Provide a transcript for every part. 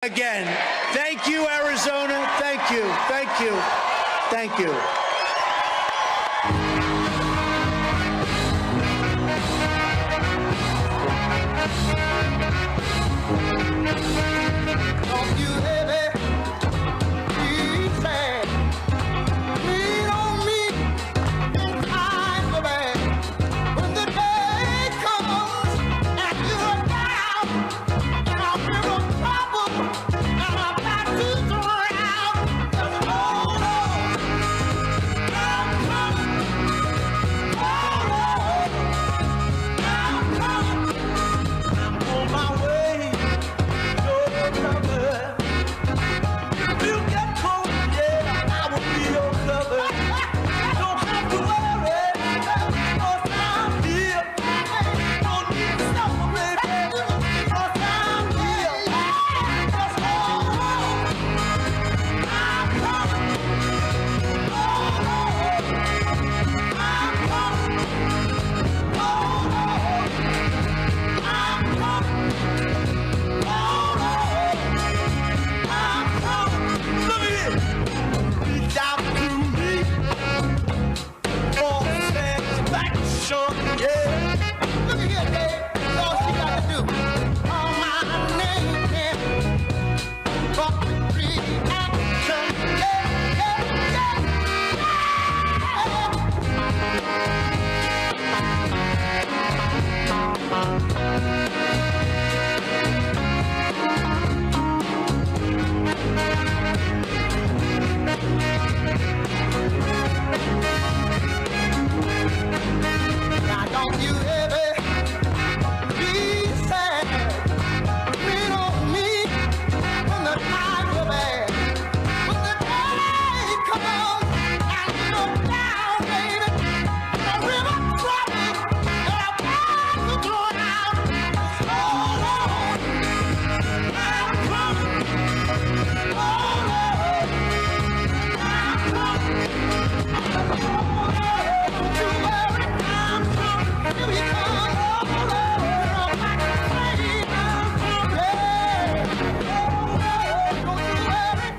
Again, thank you, Arizona. Thank you, thank you, thank you. Don't you ever be sad. Lean on me in times of bad. When the day comes and you're down, and I'm in trouble, and I'm about to drown. Just hold on, I'm coming. Hold on, I'm coming. I'm on my way. If you get cold, yeah, I will be your cover. Don't have to worry, 'cause I'm here. Don't need to suffer, baby, 'cause I'm here. Just hold on, I'm coming. Hold on, I'm coming. Hold on, I'm coming. Hold on. Look at it. Reach out to me for satisfaction, yeah. Look at here, babe. That's all she got to do. Call my name, yeah. For reaction, yeah, yeah, yeah. Now don't you ever be sad. Lean on me when the times are bad. When the day comes and you're down, baby, the river troubles and I'm about to drown. Just hold on, I'm coming. Hold on, I'm coming. Don't you worry, I'm coming. Here he comes. Hold on, I'm coming. Don't you worry.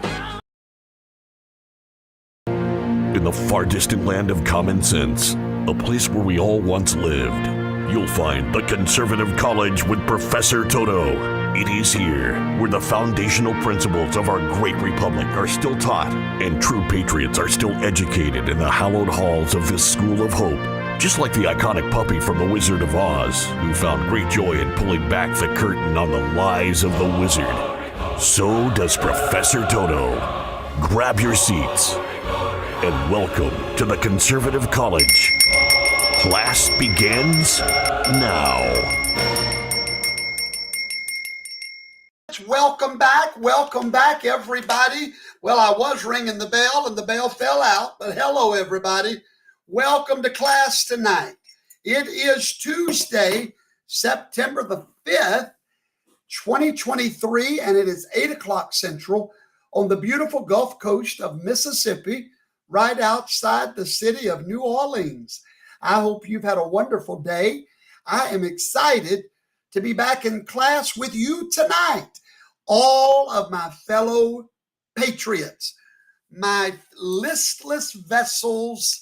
In the far distant land of common sense, a place where we all once lived, you'll find the Conservative College with Professor Toto. It is here where the foundational principles of our great republic are still taught and true patriots are still educated in the hallowed halls of this school of hope. Just like the iconic puppy from The Wizard of Oz, who found great joy in pulling back the curtain on the lies of the wizard, so does Professor Toto. Grab your seats and welcome to the Conservative College. Class begins now. Welcome back, everybody. Well, I was ringing the bell and the bell fell out, but hello, everybody. Welcome to class tonight. It is Tuesday, September the 5th, 2023, and it is 8 o'clock Central on the beautiful Gulf Coast of Mississippi, right outside the city of New Orleans. I hope you've had a wonderful day. I am excited to be back in class with you tonight. All of my fellow patriots, my listless vessels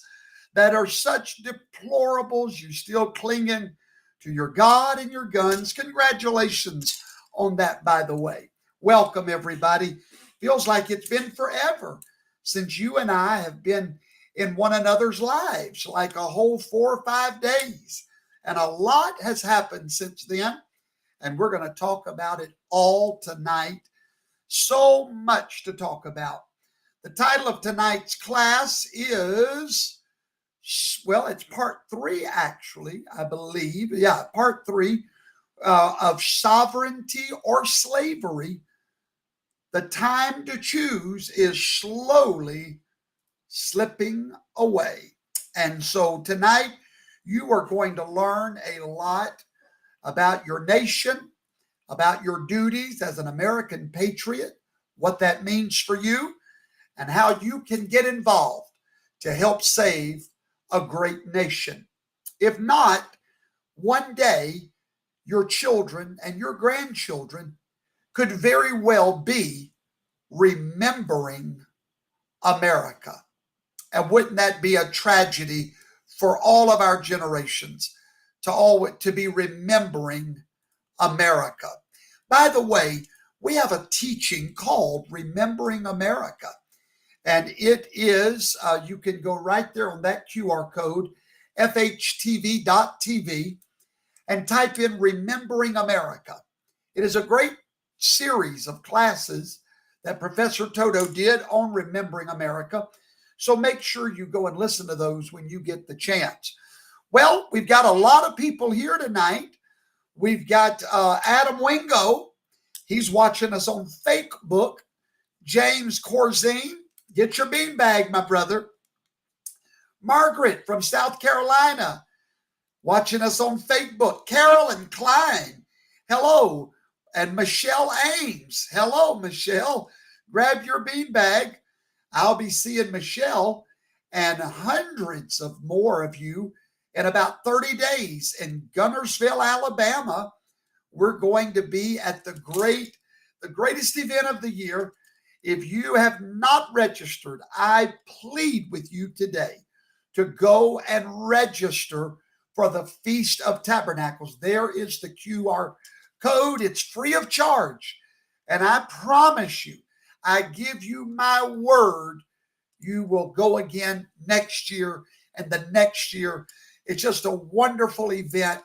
that are such deplorables, you're still clinging to your God and your guns. Congratulations on that, by the way. Welcome, everybody. Feels like it's been forever since you and I have been in one another's lives, like a whole 4 or 5 days. And a lot has happened since then, and we're going to talk about it all tonight. So much to talk about. The title of tonight's class is, well, it's part 3, actually, I believe. Yeah, part 3 of Sovereignty or Slavery. The time to choose is slowly slipping away. And so tonight, you are going to learn a lot about your nation, about your duties as an American patriot, what that means for you, and how you can get involved to help save a great nation. If not, one day your children and your grandchildren could very well be remembering America. And wouldn't that be a tragedy for all of our generations to be remembering America? By the way, we have a teaching called Remembering America. And it is, you can go right there on that QR code, fhtv.tv, and type in Remembering America. It is a great series of classes that Professor Toto did on Remembering America. So make sure you go and listen to those when you get the chance. Well, we've got a lot of people here tonight. We've got Adam Wingo. He's watching us on Facebook. James Corzine, get your beanbag, my brother. Margaret from South Carolina, watching us on Facebook. Carolyn Klein, hello. And Michelle Ames, hello, Michelle. Grab your beanbag. I'll be seeing Michelle and hundreds of more of you in about 30 days in Gunnersville, Alabama. We're going to be at the greatest event of the year. If you have not registered, I plead with you today to go and register for the Feast of Tabernacles. There is the QR code. It's free of charge. And I promise you, I give you my word, you will go again next year and the next year. It's just a wonderful event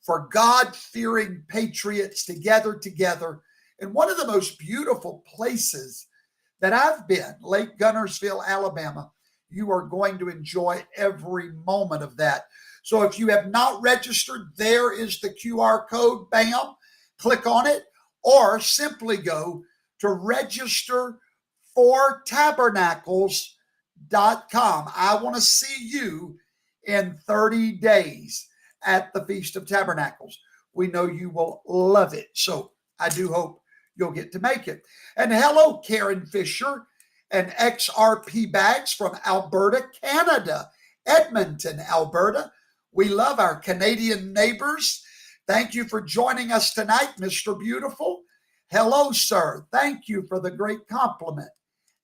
for God-fearing patriots to gather together in one of the most beautiful places that I've been, Lake Gunnersville, Alabama. You are going to enjoy every moment of that. So if you have not registered, there is the QR code. Bam, click on it, or simply go to registerfortabernacles.com. I want to see you in 30 days at the Feast of Tabernacles. We know you will love it. So I do hope you'll get to make it. And hello, Karen Fisher and XRP Bags from Alberta, Canada, Edmonton, Alberta. We love our Canadian neighbors. Thank you for joining us tonight, Mr. Beautiful. Hello, sir. Thank you for the great compliment.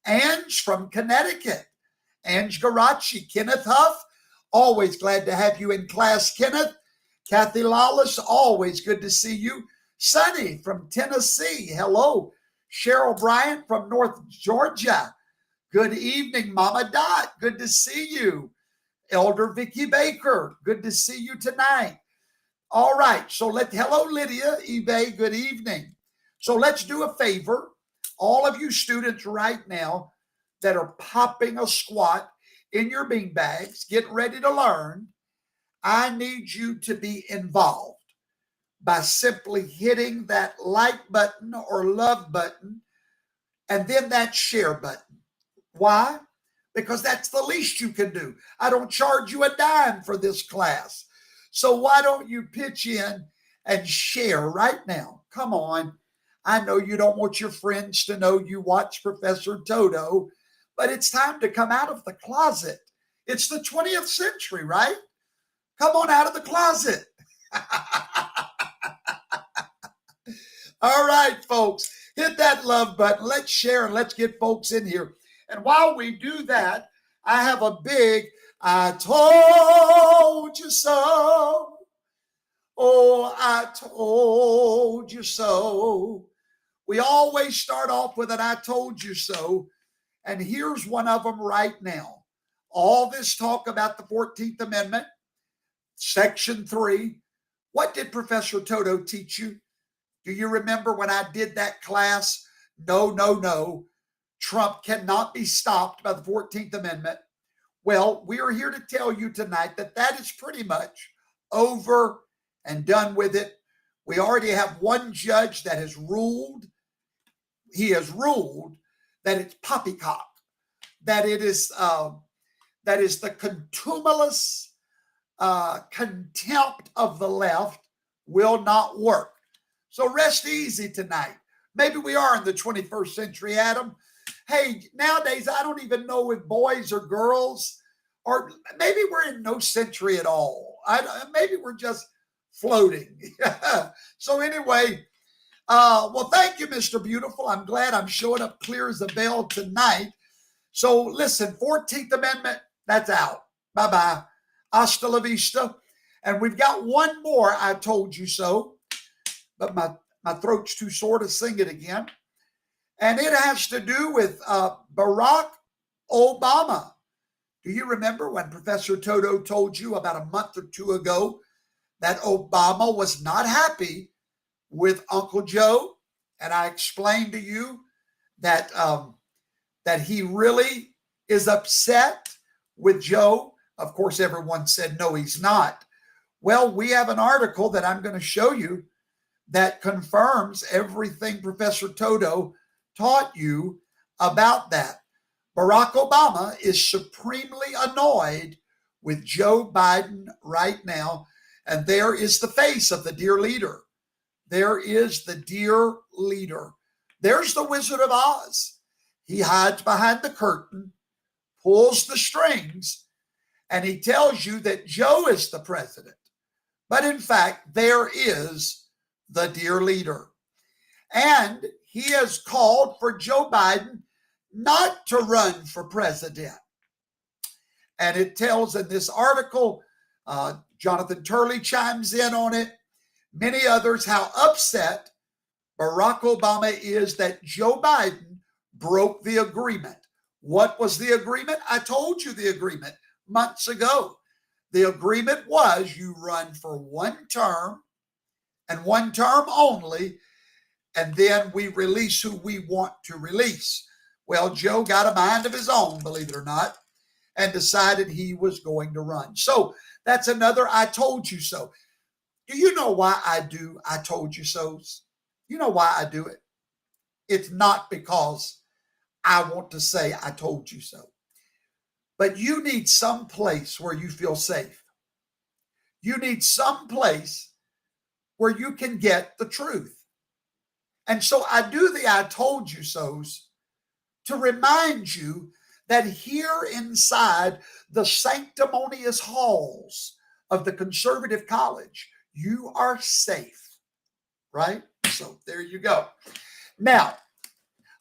Ange from Connecticut. Ange Garachi. Kenneth Huff. Always glad to have you in class, Kenneth. Kathy Lawless. Always good to see you. Sunny from Tennessee. Hello. Cheryl Bryant from North Georgia. Good evening, Mama Dot. Good to see you. Elder Vicky Baker. Good to see you tonight. All right. So hello, Lydia eBay. Good evening. So let's do a favor. All of you students right now that are popping a squat in your beanbags, get ready to learn. I need you to be involved by simply hitting that like button or love button and then that share button. Why? Because that's the least you can do. I don't charge you a dime for this class. So why don't you pitch in and share right now? Come on. I know you don't want your friends to know you watch Professor Toto, but it's time to come out of the closet. It's the 20th century, right? Come on out of the closet. All right, folks, hit that love button. Let's share and let's get folks in here. And while we do that, I have a big, I told you so. Oh, I told you so. We always start off with an I told you so. And here's one of them right now. All this talk about the 14th Amendment, Section 3. What did Professor Toto teach you? Do you remember when I did that class? No, no, no. Trump cannot be stopped by the 14th Amendment. Well, we are here to tell you tonight that that is pretty much over and done with it. We already have one judge that has ruled. He has ruled that it's poppycock, that it is the contumelious contempt of the left will not work. So rest easy tonight. Maybe we are in the 21st century, Adam. Hey, nowadays, I don't even know if boys or girls, or maybe we're in no century at all. Maybe we're just floating. So anyway, Well, thank you, Mr. Beautiful. I'm glad I'm showing up clear as a bell tonight. So listen, 14th Amendment, that's out. Bye-bye. Hasta la vista. And we've got one more, I told you so. But my throat's too sore to sing it again. And it has to do with Barack Obama. Do you remember when Professor Toto told you about a month or two ago that Obama was not happy with Uncle Joe? And I explained to you that that he really is upset with Joe. Of course, everyone said, no, he's not. Well, we have an article that I'm going to show you that confirms everything Professor Toto taught you about that. Barack Obama is supremely annoyed with Joe Biden right now. And there is the face of the dear leader. There is the dear leader. There's the Wizard of Oz. He hides behind the curtain, pulls the strings, and he tells you that Joe is the president. But in fact, there is the dear leader. And he has called for Joe Biden not to run for president. And it tells in this article, Jonathan Turley chimes in on it, many others, how upset Barack Obama is that Joe Biden broke the agreement. What was the agreement? I told you the agreement months ago. The agreement was you run for one term and one term only, and then we release who we want to release. Well, Joe got a mind of his own, believe it or not, and decided he was going to run. So that's another I told you so. Do you know why I do I told you so's? You know why I do it? It's not because I want to say I told you so. But you need some place where you feel safe. You need some place where you can get the truth. And so I do the I told you so's to remind you that here inside the sanctimonious halls of the conservative college, you are safe, right? So there you go. Now,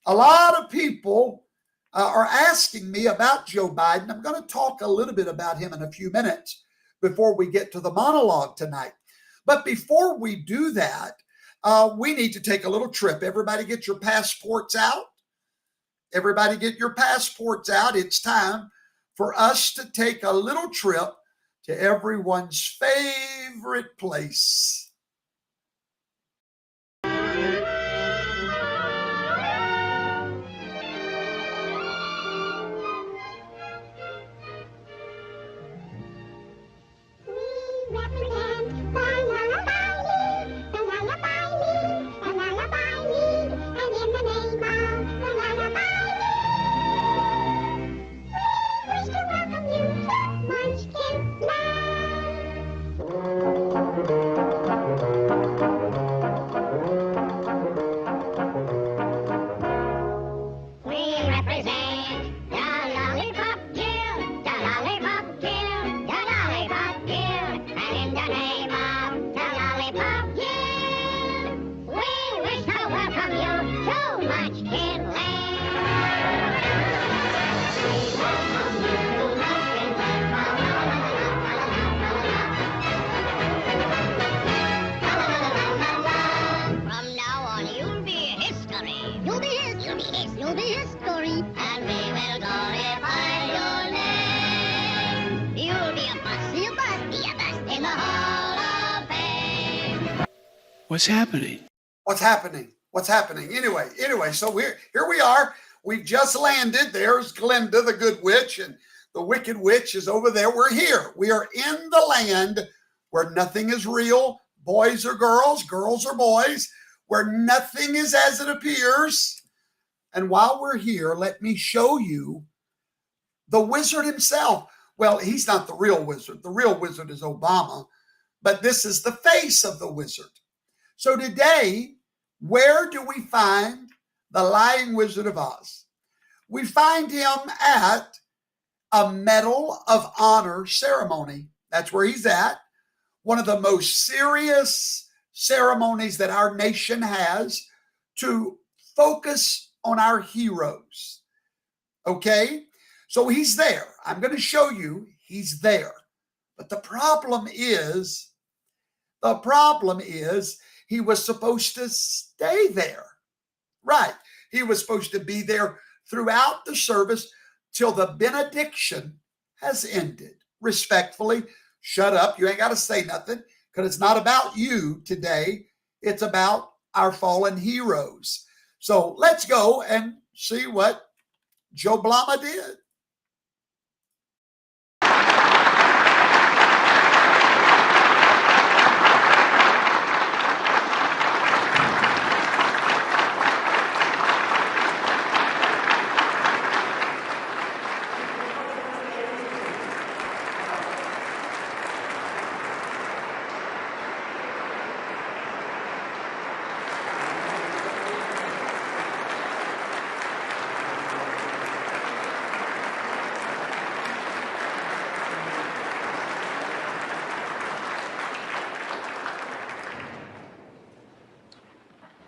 a lot of people are asking me about Joe Biden. I'm going to talk a little bit about him in a few minutes before we get to the monologue tonight. But before we do that, we need to take a little trip. Everybody get your passports out. Everybody get your passports out. It's time for us to take a little trip to everyone's favorite place. What's happening? What's happening? What's happening? Anyway, so here we are. We've just landed. There's Glenda, the good witch, and the wicked witch is over there. We're here. We are in the land where nothing is real. Boys are girls, girls are boys, where nothing is as it appears. And while we're here, let me show you the wizard himself. Well, he's not the real wizard. The real wizard is Obama, but this is the face of the wizard. So today, where do we find the lying Wizard of Oz? We find him at a Medal of Honor ceremony. That's where he's at. One of the most serious ceremonies that our nation has to focus on our heroes. Okay? So he's there. I'm going to show you he's there. But the problem is he was supposed to stay there. Right. He was supposed to be there throughout the service till the benediction has ended. Respectfully, shut up. You ain't got to say nothing, because it's not about you today. It's about our fallen heroes. So let's go and see what Joe Blama did.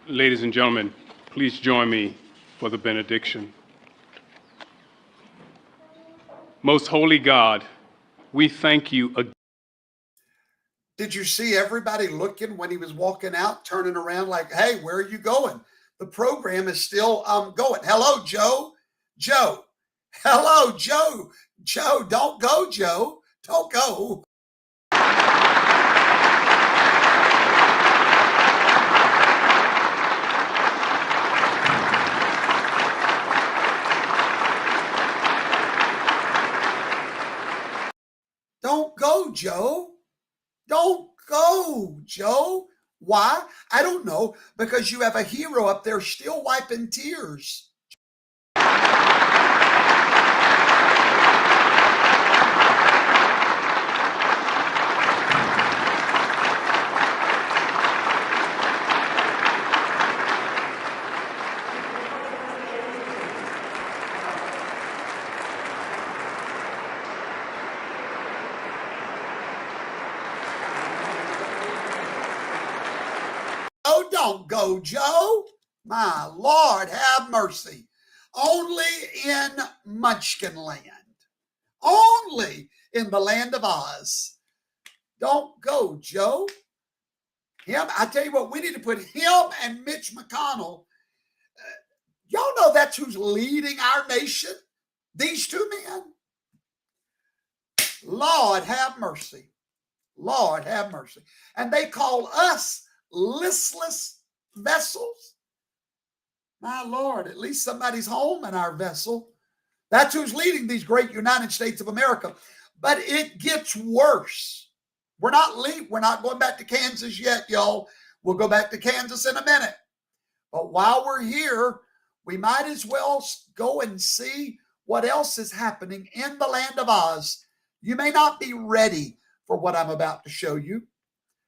Ladies and gentlemen, please join me for the benediction. Most holy God, we thank you again. Did you see everybody looking when he was walking out, turning around like, hey, where are you going? The program is still going. Hello, Joe. Joe. Hello, Joe. Joe, don't go, Joe. Don't go. Don't go, Joe. Don't go, Joe. Why? I don't know. Because you have a hero up there still wiping tears. Oh, don't go, Joe. My Lord, have mercy. Only in Munchkin Land. Only in the land of Oz. Don't go, Joe. I tell you what, we need to put him and Mitch McConnell. Y'all know that's who's leading our nation? These two men. Lord, have mercy. Lord, have mercy. And they call us listless vessels. My Lord, at least somebody's home in our vessel. That's who's leading these great United States of America. But it gets worse. We're not going back to Kansas yet, y'all. We'll go back to Kansas in a minute. But while we're here, we might as well go and see what else is happening in the land of Oz. You may not be ready for what I'm about to show you,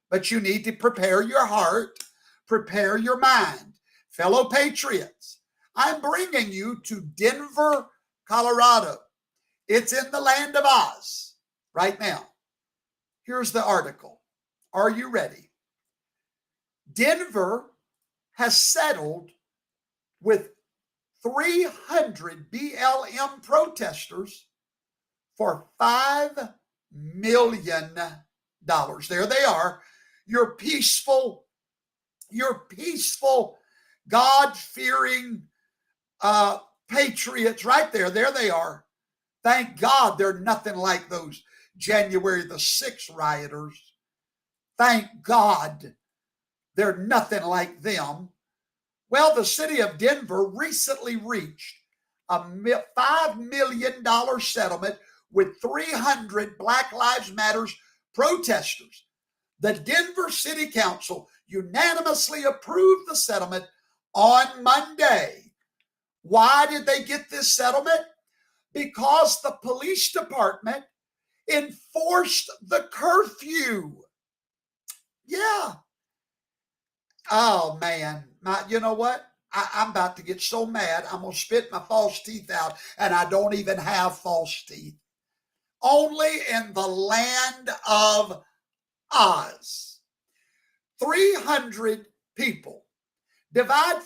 but you need to prepare your heart, prepare your mind. Fellow patriots, I'm bringing you to Denver, Colorado. It's in the land of Oz right now. Here's the article. Are you ready? Denver has settled with 300 BLM protesters for $5 million. There they are. Your peaceful, God-fearing patriots right there. There they are. Thank God they're nothing like those January the 6th rioters. Thank God they're nothing like them. Well, the city of Denver recently reached a $5 million settlement with 300 Black Lives Matter protesters. The Denver City Council unanimously approved the settlement on Monday. Why did they get this settlement? Because the police department enforced the curfew. Yeah. Oh, man. You know what? I'm about to get so mad, I'm going to spit my false teeth out, and I don't even have false teeth. Only in the land of Oz. 300 people. Divide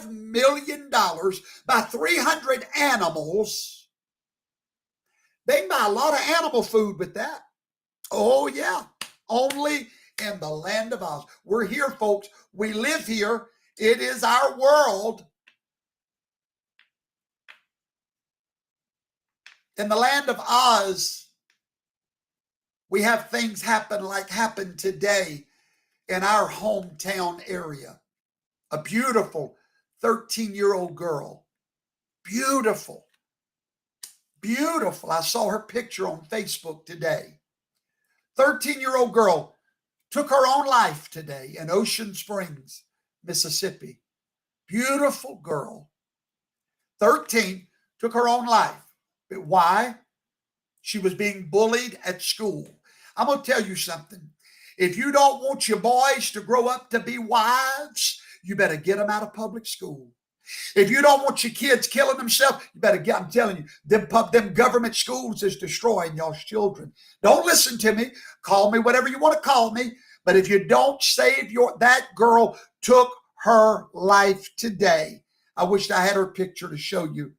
$5 million by 300 animals. They can buy a lot of animal food with that. Oh, yeah. Only in the land of Oz. We're here, folks. We live here. It is our world. In the land of Oz, we have things happen like happened today in our hometown area. A beautiful 13-year-old girl. Beautiful. Beautiful. I saw her picture on Facebook today. 13-year-old girl took her own life today in Ocean Springs, Mississippi. Beautiful girl. 13, took her own life. But why? She was being bullied at school. I'm going to tell you something. If you don't want your boys to grow up to be wives, you better get them out of public school. If you don't want your kids killing themselves, you better get, I'm telling you, them government schools is destroying y'all's children. Don't listen to me. Call me whatever you want to call me. But if you don't save that girl took her life today. I wished I had her picture to show you.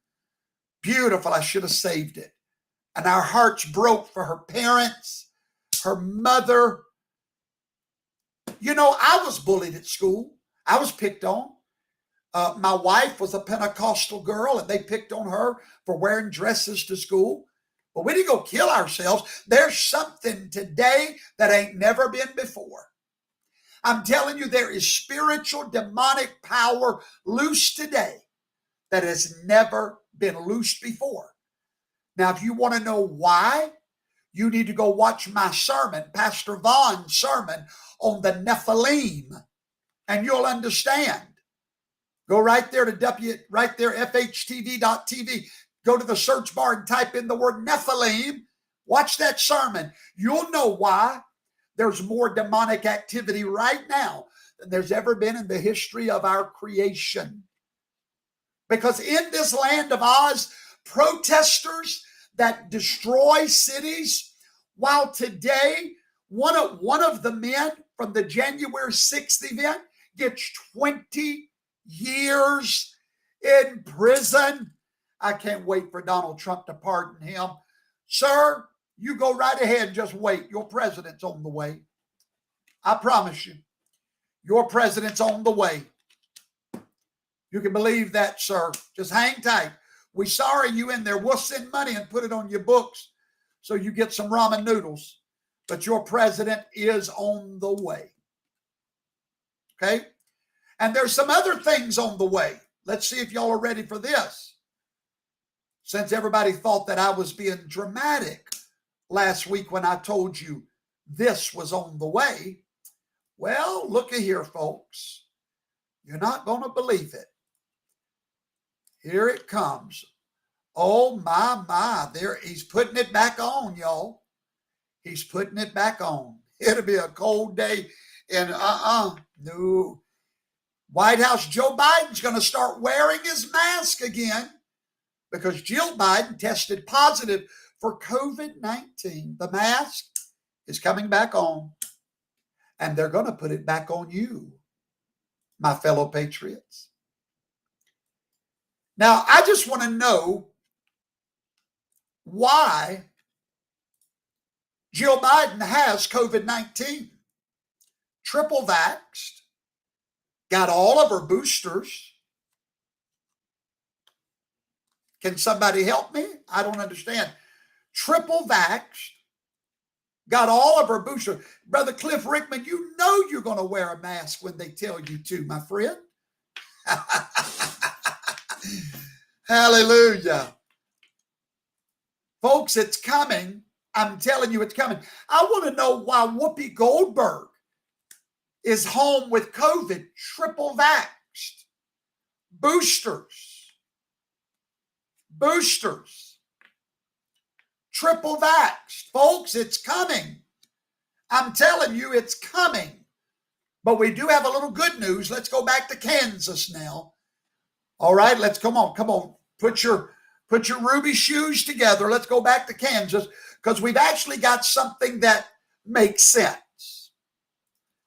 Beautiful. I should have saved it. And our hearts broke for her parents, her mother. You know, I was bullied at school. I was picked on. My wife was a Pentecostal girl, and they picked on her for wearing dresses to school. But we didn't go kill ourselves. There's something today that ain't never been before. I'm telling you, there is spiritual demonic power loose today that has never been loosed before. Now, if you want to know why, you need to go watch my sermon, Pastor Vaughn's sermon on the Nephilim, and you'll understand. Go right there to FHTV.tv. Go to the search bar and type in the word Nephilim. Watch that sermon. You'll know why there's more demonic activity right now than there's ever been in the history of our creation. Because in this land of Oz, protesters that destroy cities, while today one of the men from the January 6th event gets 20 years in prison. I can't wait for Donald Trump to pardon him. Sir, you go right ahead and just wait. Your president's on the way. I promise you. Your president's on the way. You can believe that, sir. Just hang tight. We're sorry you in there. We'll send money and put it on your books so you get some ramen noodles. But your president is on the way. Okay? And there's some other things on the way. Let's see if y'all are ready for this. Since everybody thought that I was being dramatic last week when I told you this was on the way, well, looky here, folks. You're not going to believe it. Here it comes. Oh, my. There, he's putting it back on, y'all. He's putting it back on. It'll be a cold day. And no. White House Joe Biden's going to start wearing his mask again because Jill Biden tested positive for COVID-19. The mask is coming back on, and they're going to put it back on you, my fellow patriots. Now, I just want to know why Jill Biden has COVID-19, triple vaxxed, got all of her boosters. Can somebody help me? I don't understand. Triple vaxxed, got all of her boosters. Brother Cliff Rickman, you know you're going to wear a mask when they tell you to, my friend. Hallelujah. Folks, it's coming. I'm telling you, it's coming. I want to know why Whoopi Goldberg is home with COVID, triple vaxxed, boosters, triple vaxxed. Folks, it's coming. I'm telling you, it's coming. But we do have a little good news. Let's go back to Kansas now. All right, let's come on. Put your ruby shoes together. Let's go back to Kansas because we've actually got something that makes sense.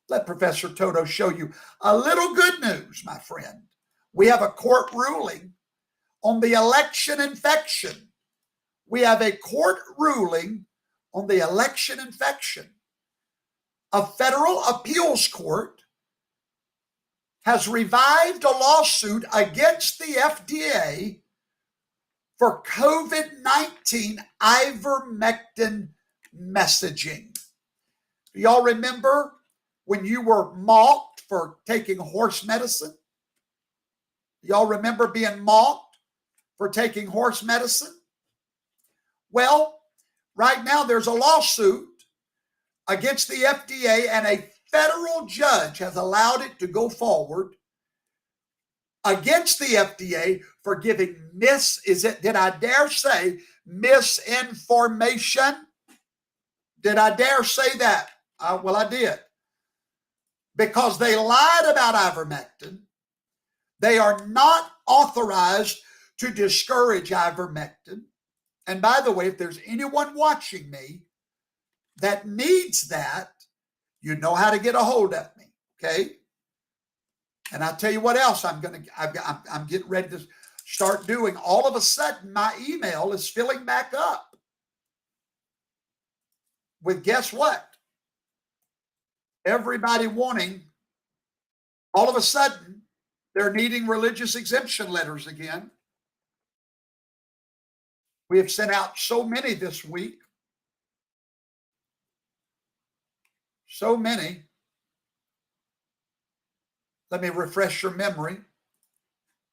Let Professor Toto show you a little good news, my friend. We have a court ruling on the election infection. We have a court ruling on the election infection. A federal appeals court has revived a lawsuit against the FDA for COVID-19 ivermectin messaging. Do y'all remember when you were mocked for taking horse medicine? Y'all remember being mocked for taking horse medicine? Well, right now there's a lawsuit against the FDA, and a federal judge has allowed it to go forward against the FDA for giving did I dare say misinformation? Did I dare say that? Well, I did. Because they lied about ivermectin. They are not authorized to discourage ivermectin. And by the way, if there's anyone watching me that needs that, you know how to get a hold of me, okay? And I'll tell you what else I'm getting ready to start doing. All of a sudden, my email is filling back up with, guess what? Everybody wanting, all of a sudden, they're needing religious exemption letters again. We have sent out so many this week. So many. Let me refresh your memory.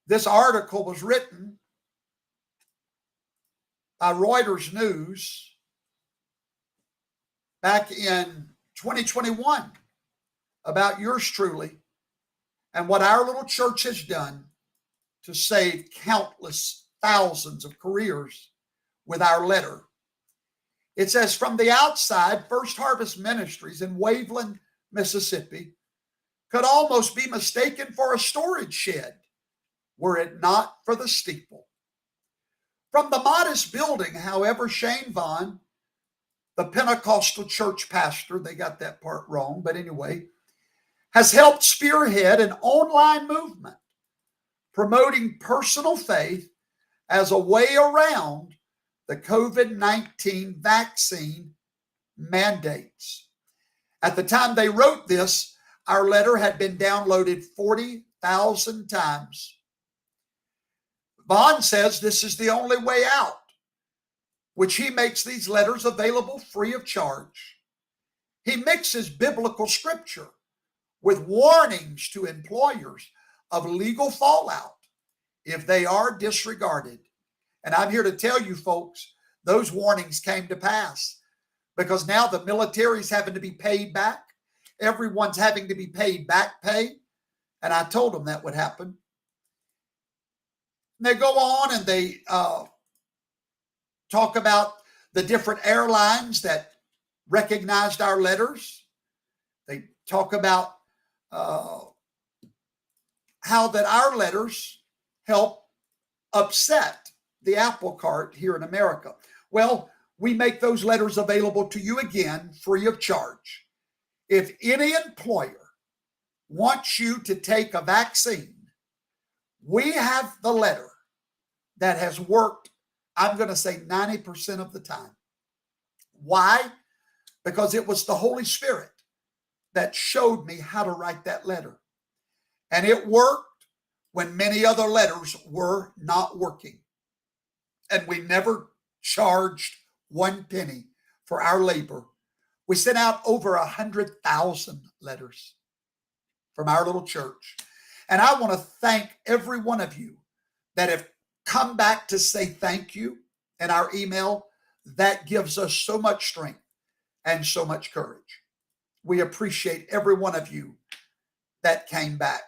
This article was written by Reuters News back in 2021 about yours truly and what our little church has done to save countless thousands of careers with our letter. It says, from the outside, First Harvest Ministries in Waveland, Mississippi, could almost be mistaken for a storage shed were it not for the steeple. From the modest building, however, Shane Vaughn, the Pentecostal church pastor, they got that part wrong, but anyway, has helped spearhead an online movement promoting personal faith as a way around the COVID-19 vaccine mandates. At the time they wrote this, our letter had been downloaded 40,000 times. Vaughn says this is the only way out, which he makes these letters available free of charge. He mixes biblical scripture with warnings to employers of legal fallout if they are disregarded. And I'm here to tell you folks, those warnings came to pass because now the military is having to be paid back. Everyone's having to be paid back pay. And I told them that would happen. And they go on and they talk about the different airlines that recognized our letters. They talk about how that our letters help upset the apple cart here in America. Well, we make those letters available to you again free of charge. If any employer wants you to take a vaccine, we have the letter that has worked, I'm going to say 90% of the time. Why? Because it was the Holy Spirit that showed me how to write that letter. And it worked when many other letters were not working. And we never charged 1 penny for our labor. We sent out over 100,000 letters from our little church. And I want to thank every one of you that have come back to say thank you in our email. That gives us so much strength and so much courage. We appreciate every one of you that came back.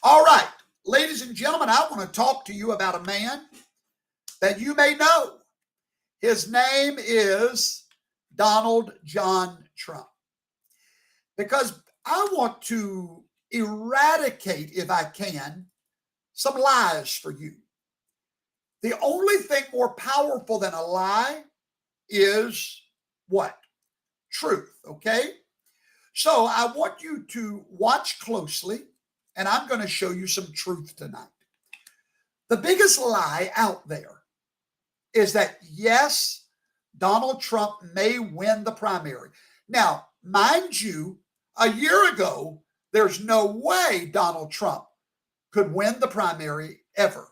All right, ladies and gentlemen, I want to talk to you about a man that you may know. His name is Donald John Trump. Because I want to eradicate, if I can, some lies for you. The only thing more powerful than a lie is what? Truth, okay? So I want you to watch closely, and I'm going to show you some truth tonight. The biggest lie out there is that, yes, Donald Trump may win the primary. Now, mind you, a year ago, there's no way Donald Trump could win the primary ever.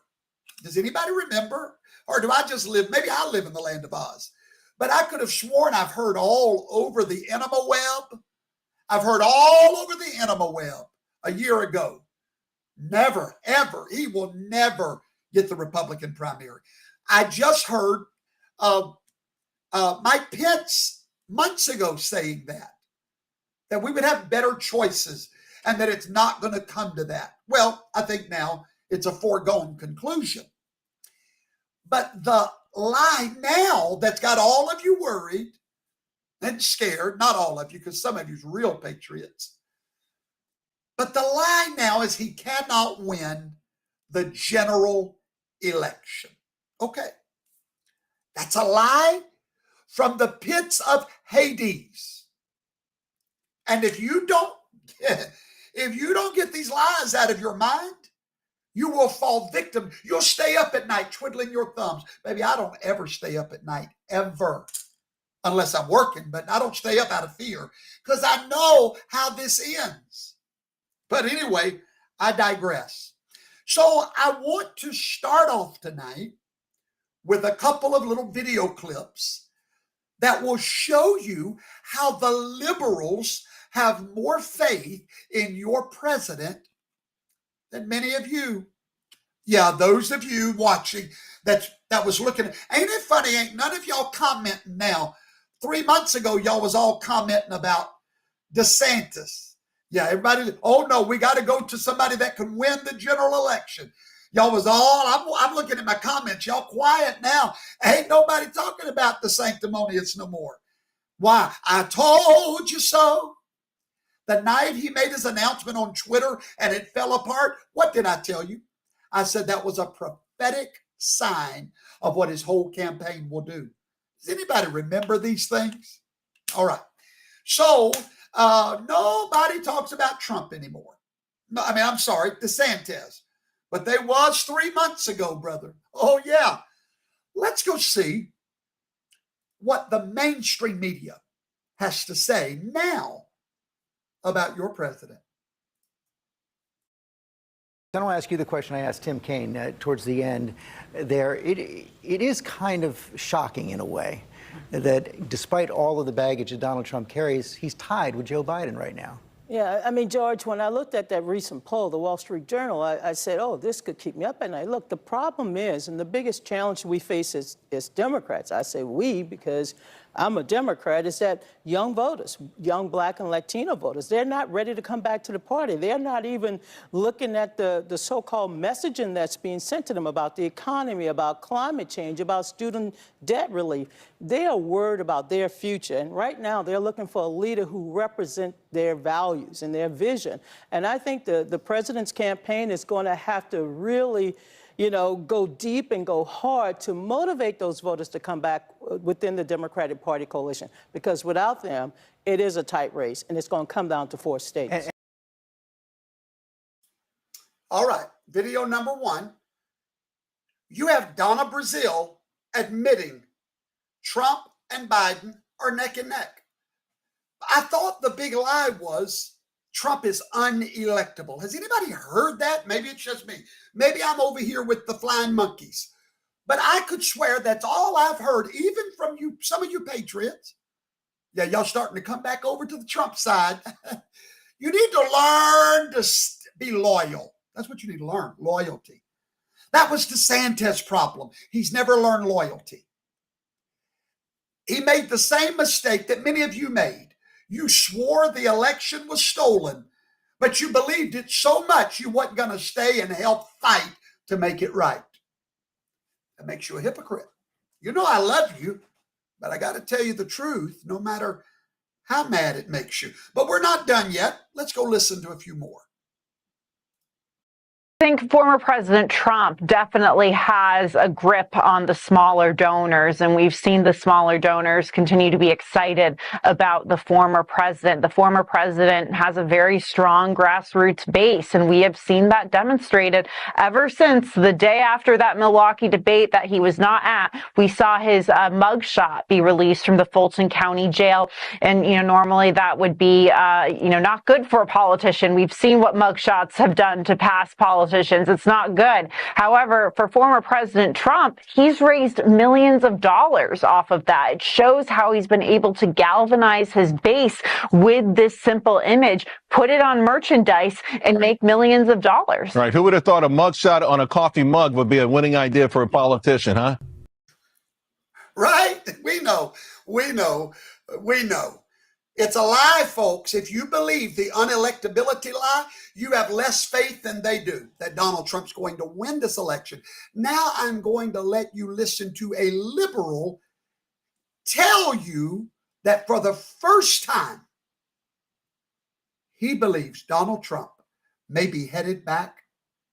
Does anybody remember? Or do I just live? Maybe I live in the land of Oz. But I could have sworn I've heard all over the enema web. I've heard all over the enema web a year ago. Never, ever. He will never get the Republican primary. I just heard Mike Pence months ago saying that we would have better choices and that it's not going to come to that. Well, I think now it's a foregone conclusion. But the lie now that's got all of you worried and scared, not all of you, because some of you's real patriots, but the lie now is he cannot win the general election. Okay. That's a lie from the pits of Hades. And if you don't get these lies out of your mind, you will fall victim. You'll stay up at night twiddling your thumbs. Baby, I don't ever stay up at night, ever, unless I'm working, but I don't stay up out of fear because I know how this ends. But anyway, I digress. So I want to start off tonight with a couple of little video clips that will show you how the liberals have more faith in your president than many of you. Yeah, those of you watching that was looking. Ain't it funny? Ain't none of y'all commenting now. 3 months ago, y'all was all commenting about DeSantis. Yeah, everybody, oh no, we got to go to somebody that can win the general election. Y'all was all, I'm looking at my comments. Y'all quiet now. Ain't nobody talking about the sanctimonious no more. Why? I told you so. The night he made his announcement on Twitter and it fell apart, what did I tell you? I said that was a prophetic sign of what his whole campaign will do. Does anybody remember these things? All right. So nobody talks about Trump anymore. No, I mean, I'm sorry, DeSantis. But they was 3 months ago, brother. Oh, yeah. Let's go see what the mainstream media has to say now about your president. I want to ask you the question I asked Tim Kaine towards the end there. It is kind of shocking in a way that despite all of the baggage that Donald Trump carries, he's tied with Joe Biden right now. Yeah, I mean, George, when I looked at that recent poll, the Wall Street Journal, I said, oh, this could keep me up at night. Look, the problem is, and the biggest challenge we face as Democrats, I say we because I'm a Democrat, is that young voters, young Black and Latino voters, they're not ready to come back to the party. They're not even looking at the so-called messaging that's being sent to them about the economy, about climate change, about student debt relief. They are worried about their future. And right now, they're looking for a leader who represents their values and their vision. And I think the president's campaign is going to have to really go deep and go hard to motivate those voters to come back within the Democratic Party coalition, because without them, it is a tight race, and it's going to come down to 4 states. All right, video number 1. You have Donna Brazile admitting Trump and Biden are neck and neck. I thought the big lie was Trump is unelectable. Has anybody heard that? Maybe it's just me. Maybe I'm over here with the flying monkeys. But I could swear that's all I've heard, even from you, some of you patriots. Yeah, y'all starting to come back over to the Trump side. You need to learn to be loyal. That's what you need to learn, loyalty. That was DeSantis' problem. He's never learned loyalty. He made the same mistake that many of you made. You swore the election was stolen, but you believed it so much you wasn't going to stay and help fight to make it right. That makes you a hypocrite. You know I love you, but I got to tell you the truth, no matter how mad it makes you. But we're not done yet. Let's go listen to a few more. think former President Trump definitely has a grip on the smaller donors, and we've seen the smaller donors continue to be excited about the former president. The former president has a very strong grassroots base, and we have seen that demonstrated ever since the day after that Milwaukee debate that he was not at. We saw his mugshot be released from the Fulton County Jail, and normally that would be not good for a politician. We've seen what mugshots have done to past politicians. It's not good. However, for former President Trump, he's raised millions of dollars off of that. It shows how he's been able to galvanize his base with this simple image, put it on merchandise, and make millions of dollars. Right. Who would have thought a mugshot on a coffee mug would be a winning idea for a politician, huh? Right? We know. It's a lie, folks. If you believe the unelectability lie, you have less faith than they do that Donald Trump's going to win this election. Now I'm going to let you listen to a liberal tell you that for the first time, he believes Donald Trump may be headed back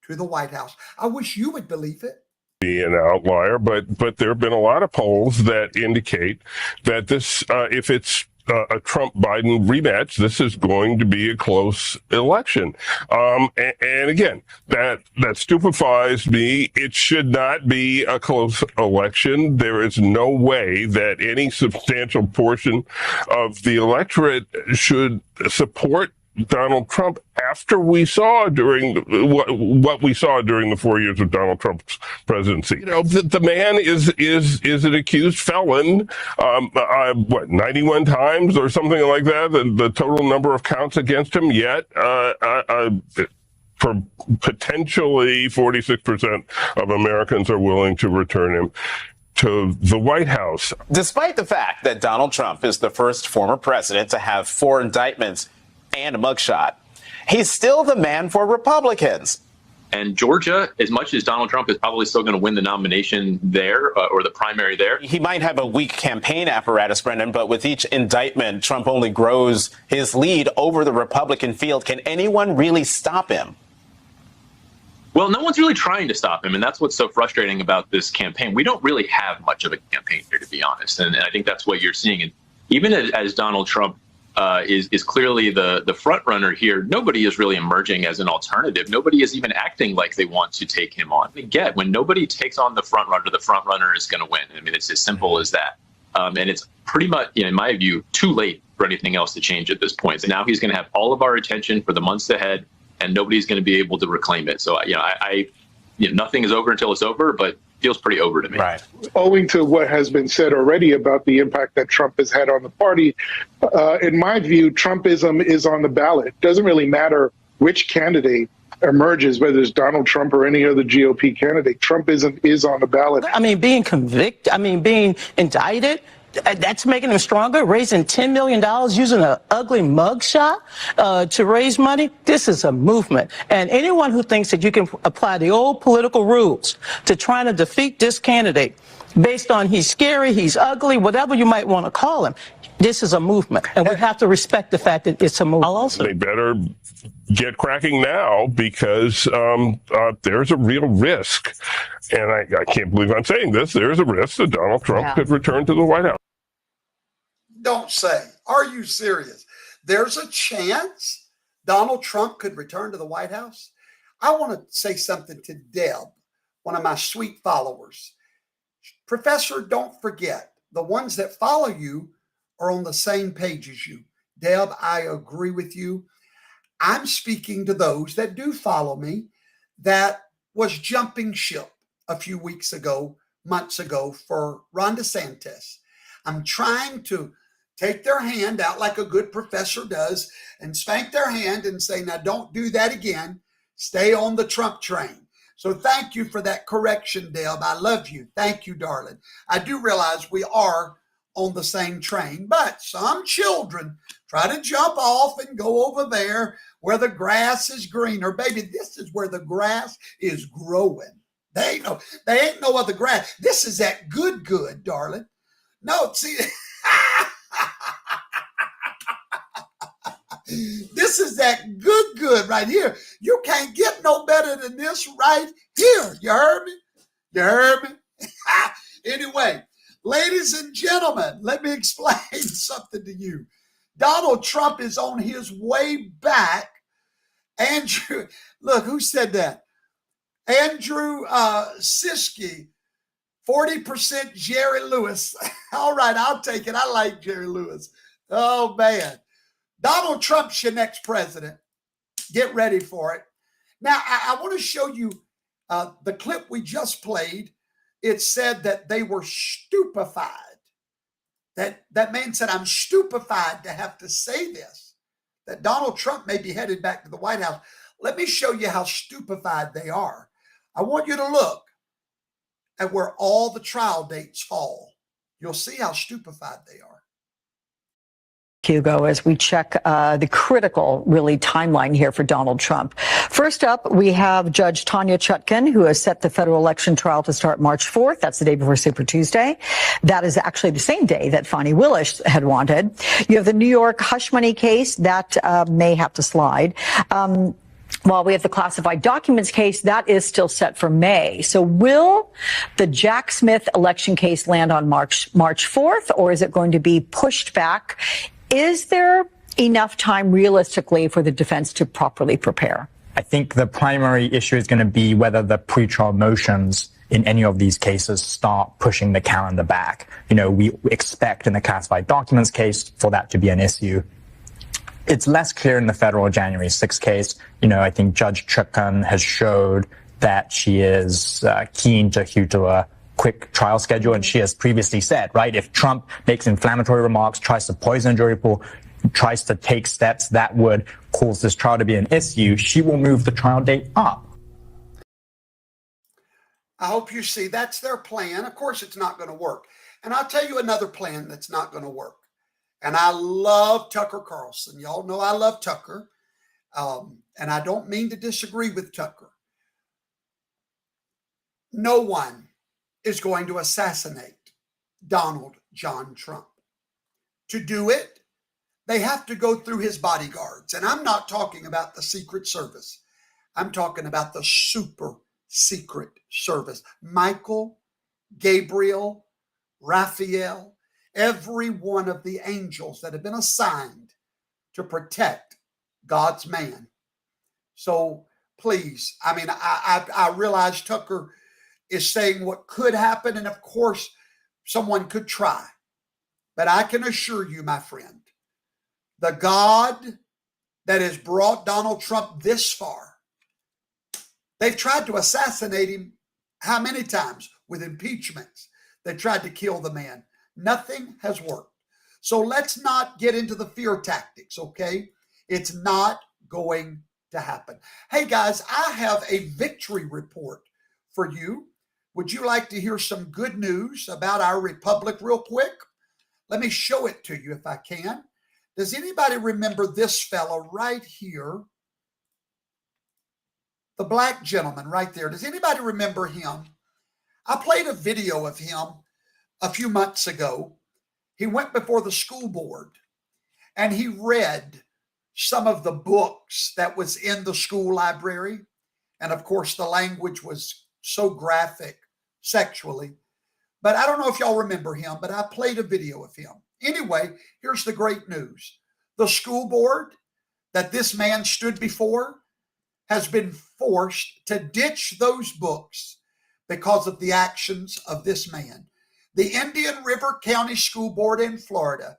to the White House. I wish you would believe it. Be an outlier, but there have been a lot of polls that indicate that this, if it's a Trump-Biden rematch, this is going to be a close election. And again, that stupefies me. It should not be a close election. There is no way that any substantial portion of the electorate should support Donald Trump after we saw during what we saw during the 4 years of Donald Trump's presidency. The man is an accused felon, 91 times or something like that, the total number of counts against him, yet for potentially 46% of Americans are willing to return him to the White House. Despite the fact that Donald Trump is the first former president to have 4 indictments and a mugshot, he's still the man for Republicans. And Georgia, as much as Donald Trump is probably still going to win the nomination there or the primary there. He might have a weak campaign apparatus, Brendan, but with each indictment, Trump only grows his lead over the Republican field. Can anyone really stop him? Well, no one's really trying to stop him, and that's what's so frustrating about this campaign. We don't really have much of a campaign here, to be honest, and I think that's what you're seeing. And even as Donald Trump is clearly the front runner here, nobody is really emerging as an alternative. Nobody is even acting like they want to take him on. Again, when nobody takes on the front runner is going to win. I mean, it's as simple as that. And it's pretty much, in my view, too late for anything else to change at this point. So now he's going to have all of our attention for the months ahead, and nobody's going to be able to reclaim it. So, nothing is over until it's over, but feels pretty over to me. Right. Owing to what has been said already about the impact that Trump has had on the party, in my view, Trumpism is on the ballot. It doesn't really matter which candidate emerges, whether it's Donald Trump or any other GOP candidate. Trumpism is on the ballot. I mean, being being indicted, that's making him stronger, raising $10 million using an ugly mugshot to raise money. This is a movement. And anyone who thinks that you can apply the old political rules to trying to defeat this candidate based on he's scary, he's ugly, whatever you might want to call him, this is a movement. And we have to respect the fact that it's a movement. They better get cracking now, because there's a real risk. And I can't believe I'm saying this. There's a risk that Donald Trump could return to the White House. Don't say. Are you serious? There's a chance Donald Trump could return to the White House? I want to say something to Deb, one of my sweet followers. Professor, don't forget, the ones that follow you are on the same page as you. Deb, I agree with you. I'm speaking to those that do follow me that was jumping ship a few weeks ago, months ago, for Ron DeSantis. I'm trying to take their hand out like a good professor does and spank their hand and say, now don't do that again. Stay on the Trump train. So thank you for that correction, Deb. I love you. Thank you, darling. I do realize we are on the same train, but some children try to jump off and go over there where the grass is greener. Baby, this is where the grass is growing. They ain't no other grass. This is that good, darling. No, see, This is that good right here. You can't get no better than this right here. You heard me? You heard me? Anyway, ladies and gentlemen, let me explain something to you. Donald Trump is on his way back. Andrew, look, who said that? Andrew Siskey, 40% Jerry Lewis. All right, I'll take it. I like Jerry Lewis. Oh, man. Donald Trump's your next president. Get ready for it. Now, I want to show you the clip we just played. It said that they were stupefied. That man said, I'm stupefied to have to say this, that Donald Trump may be headed back to the White House. Let me show you how stupefied they are. I want you to look at where all the trial dates fall. You'll see how stupefied they are. Hugo, as we check the critical, really, timeline here for Donald Trump. First up, we have Judge Tanya Chutkan, who has set the federal election trial to start March 4th. That's the day before Super Tuesday. That is actually the same day that Fani Willis had wanted. You have the New York hush money case. That may have to slide. While we have the classified documents case, that is still set for May. So will the Jack Smith election case land on March 4th, or is it going to be pushed back? Is there enough time realistically for the defense to properly prepare? I think the primary issue is going to be whether the pretrial motions in any of these cases start pushing the calendar back. You know, we expect in the classified documents case for that to be an issue. It's less clear in the federal January 6th case. You know, I think Judge Chutkan has showed that she is keen to adhere to a quick trial schedule, and she has previously said, right, if Trump makes inflammatory remarks, tries to poison jury pool, tries to take steps that would cause this trial to be an issue, she will move the trial date up. I hope you see that's their plan. Of course, it's not going to work. And I'll tell you another plan that's not going to work. And I love Tucker Carlson. Y'all know I love Tucker. And I don't mean to disagree with Tucker. No one is going to assassinate Donald John Trump. To do it, they have to go through his bodyguards. And I'm not talking about the Secret Service. I'm talking about the super secret service. Michael, Gabriel, Raphael, every one of the angels that have been assigned to protect God's man. So please, I mean, I realize Tucker is saying what could happen, and of course, someone could try. But I can assure you, my friend, the God that has brought Donald Trump this far, they've tried to assassinate him how many times with impeachments? They tried to kill the man. Nothing has worked. So let's not get into the fear tactics, okay? It's not going to happen. Hey, guys, I have a victory report for you. Would you like to hear some good news about our republic real quick? Let me show it to you if I can. Does anybody remember this fella right here? The black gentleman right there. Does anybody remember him? I played a video of him a few months ago. He went before the school board and he read some of the books that was in the school library. And of course, the language was so graphic sexually. But I don't know if y'all remember him, but I played a video of him. Anyway, here's the great news. The school board that this man stood before has been forced to ditch those books because of the actions of this man. The Indian River County School Board in Florida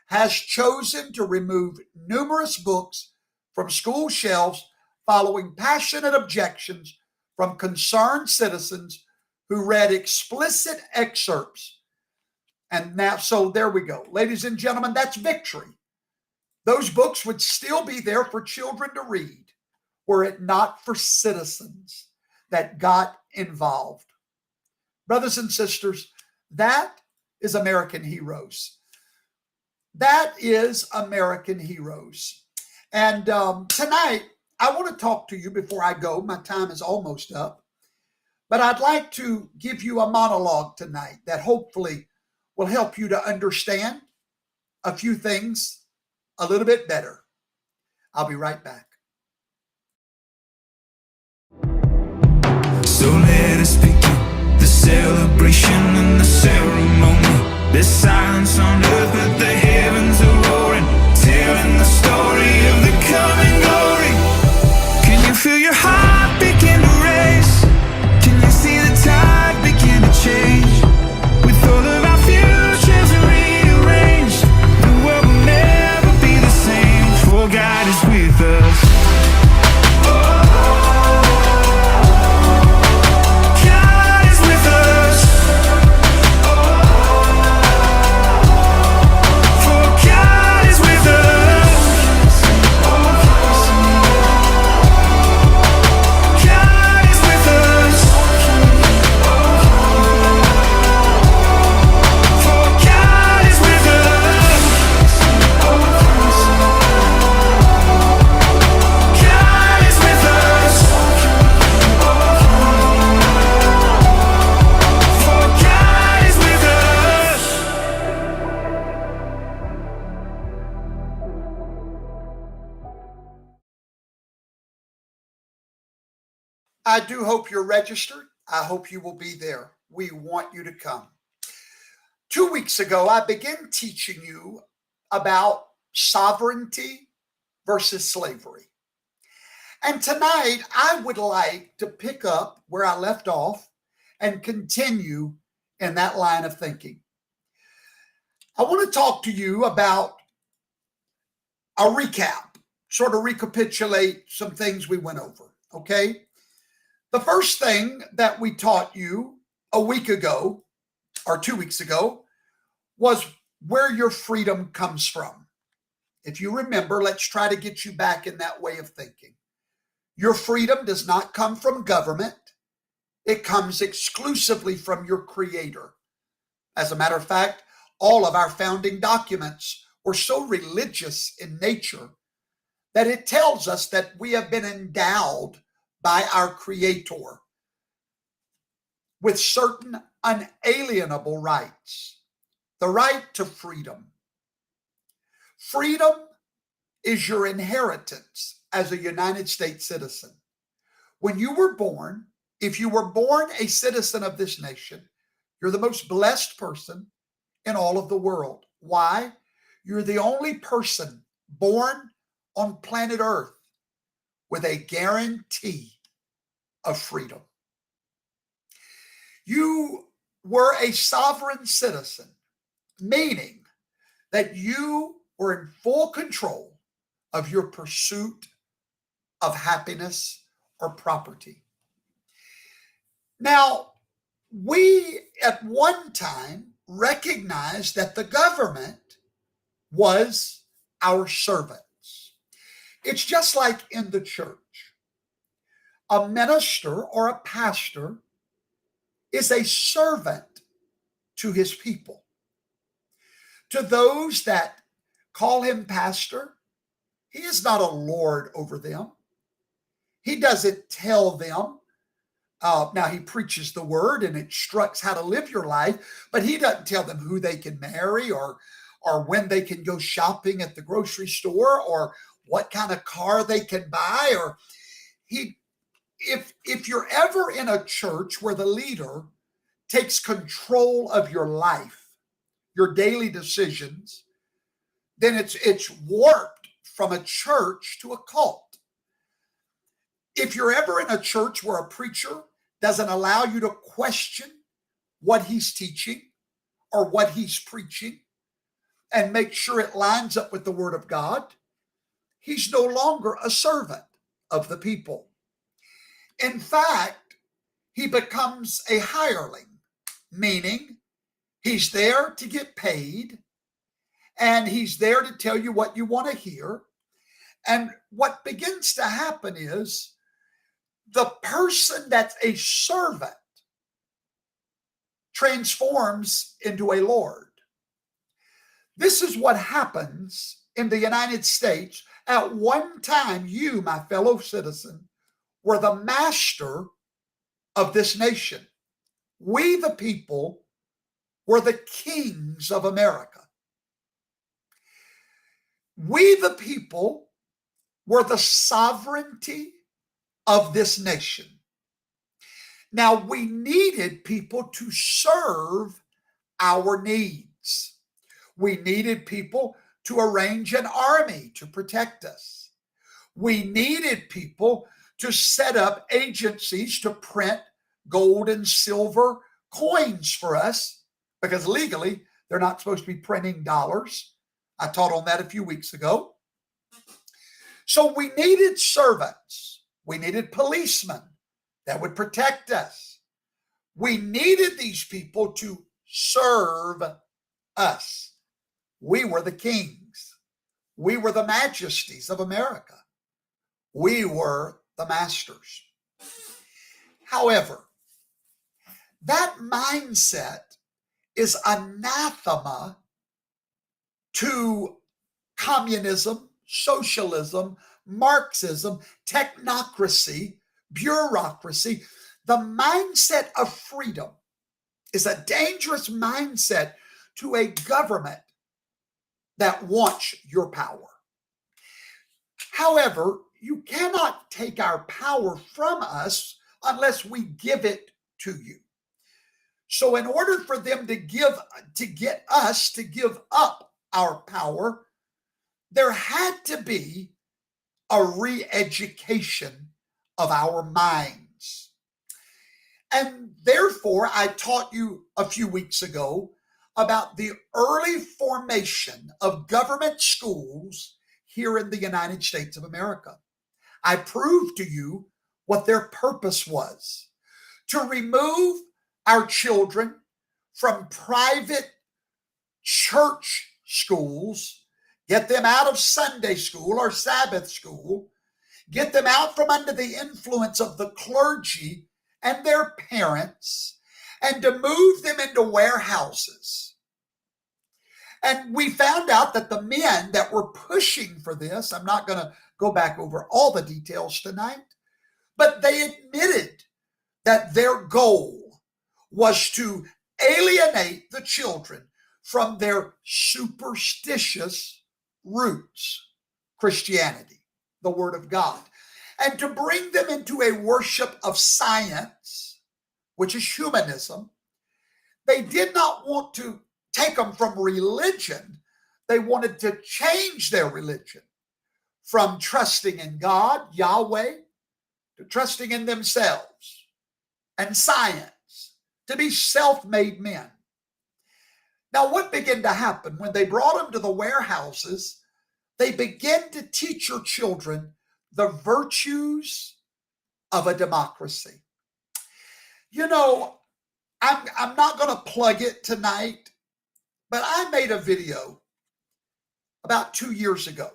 has chosen to remove numerous books from school shelves following passionate objections from concerned citizens who read explicit excerpts. And now, so there we go. Ladies and gentlemen, that's victory. Those books would still be there for children to read were it not for citizens that got involved. Brothers and sisters, that is American heroes. That is American heroes. And tonight, I want to talk to you before I go. My time is almost up. But I'd like to give you a monologue tonight that hopefully will help you to understand a few things a little bit better. I'll be right back. So let us begin the celebration and the ceremony. There's silence on earth, but the heavens are roaring, telling the story of the coming glory. Can you feel your heart begin to race? Can you see the tide begin to change? With all of our futures rearranged, the world will never be the same, for God is with us. I do hope you're registered. I hope you will be there. We want you to come. 2 weeks ago, I began teaching you about sovereignty versus slavery. And tonight, I would like to pick up where I left off and continue in that line of thinking. I want to talk to you about a recap, sort of recapitulate some things we went over, okay? The first thing that we taught you a week ago, or 2 weeks ago, was where your freedom comes from. If you remember, let's try to get you back in that way of thinking. Your freedom does not come from government. It comes exclusively from your Creator. As a matter of fact, all of our founding documents were so religious in nature that it tells us that we have been endowed by our Creator with certain unalienable rights. The right to freedom. Freedom is your inheritance as a United States citizen. When you were born, if you were born a citizen of this nation, you're the most blessed person in all of the world. Why? You're the only person born on planet Earth with a guarantee of freedom. You were a sovereign citizen, meaning that you were in full control of your pursuit of happiness or property. Now, we at one time recognized that the government was our servants. It's just like in the church. A minister or a pastor is a servant to his people. To those that call him pastor, he is not a lord over them. He doesn't tell them. Now, he preaches the word and instructs how to live your life, but he doesn't tell them who they can marry or when they can go shopping at the grocery store or what kind of car they can buy. Or if you're ever in a church where the leader takes control of your life, your daily decisions, then it's warped from a church to a cult. If you're ever in a church where a preacher doesn't allow you to question what he's teaching or what he's preaching and make sure it lines up with the Word of God, he's no longer a servant of the people. In fact, he becomes a hireling, meaning he's there to get paid and he's there to tell you what you want to hear. And what begins to happen is the person that's a servant transforms into a lord. This is what happens in the United States. At one time, you, my fellow citizen, were the master of this nation. We, the people, were the kings of America. We, the people, were the sovereignty of this nation. Now, we needed people to serve our needs. We needed people to arrange an army to protect us. We needed people to set up agencies to print gold and silver coins for us, because legally they're not supposed to be printing dollars. I taught on that a few weeks ago. So we needed servants. We needed policemen that would protect us. We needed these people to serve us. We were the kings. We were the majesties of America. We were the masters. However, that mindset is anathema to communism, socialism, Marxism, technocracy, bureaucracy. The mindset of freedom is a dangerous mindset to a government that wants your power. However, you cannot take our power from us unless we give it to you. So in order for them to get us to give up our power, there had to be a re-education of our minds. And therefore, I taught you a few weeks ago about the early formation of government schools here in the United States of America. I proved to you what their purpose was: to remove our children from private church schools, get them out of Sunday school or Sabbath school, get them out from under the influence of the clergy and their parents, and to move them into warehouses. And we found out that the men that were pushing for this, I'm not going to go back over all the details tonight, but they admitted that their goal was to alienate the children from their superstitious roots, Christianity, the Word of God, and to bring them into a worship of science, which is humanism. They did not want to take them from religion. They wanted to change their religion from trusting in God, Yahweh, to trusting in themselves and science, to be self-made men. Now, what began to happen when they brought them to the warehouses? They began to teach your children the virtues of a democracy. You know, I'm not going to plug it tonight, but I made a video about 2 years ago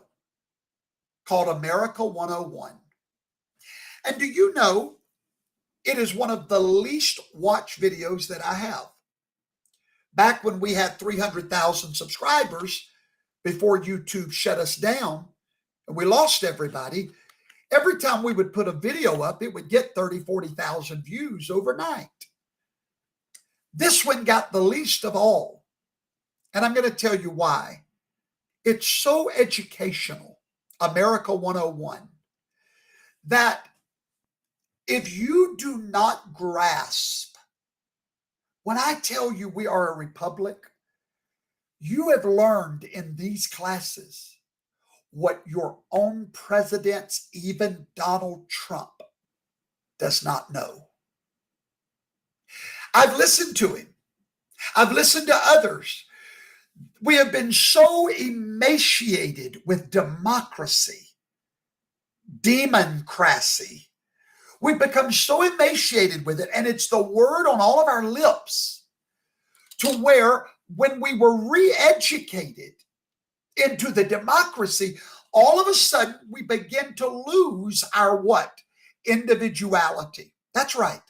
called America 101. And do you know, it is one of the least watched videos that I have. Back when we had 300,000 subscribers, before YouTube shut us down and we lost everybody, every time we would put a video up, it would get 30, 40,000 views overnight. This one got the least of all. And I'm going to tell you why. It's so educational, America 101, that if you do not grasp, when I tell you we are a republic, you have learned in these classes what your own presidents, even Donald Trump, does not know. I've listened to him. I've listened to others. We have been so emaciated with democracy, democracy. We've become so emaciated with it, and it's the word on all of our lips, to where when we were re-educated into the democracy, all of a sudden we begin to lose our what? Individuality. That's right.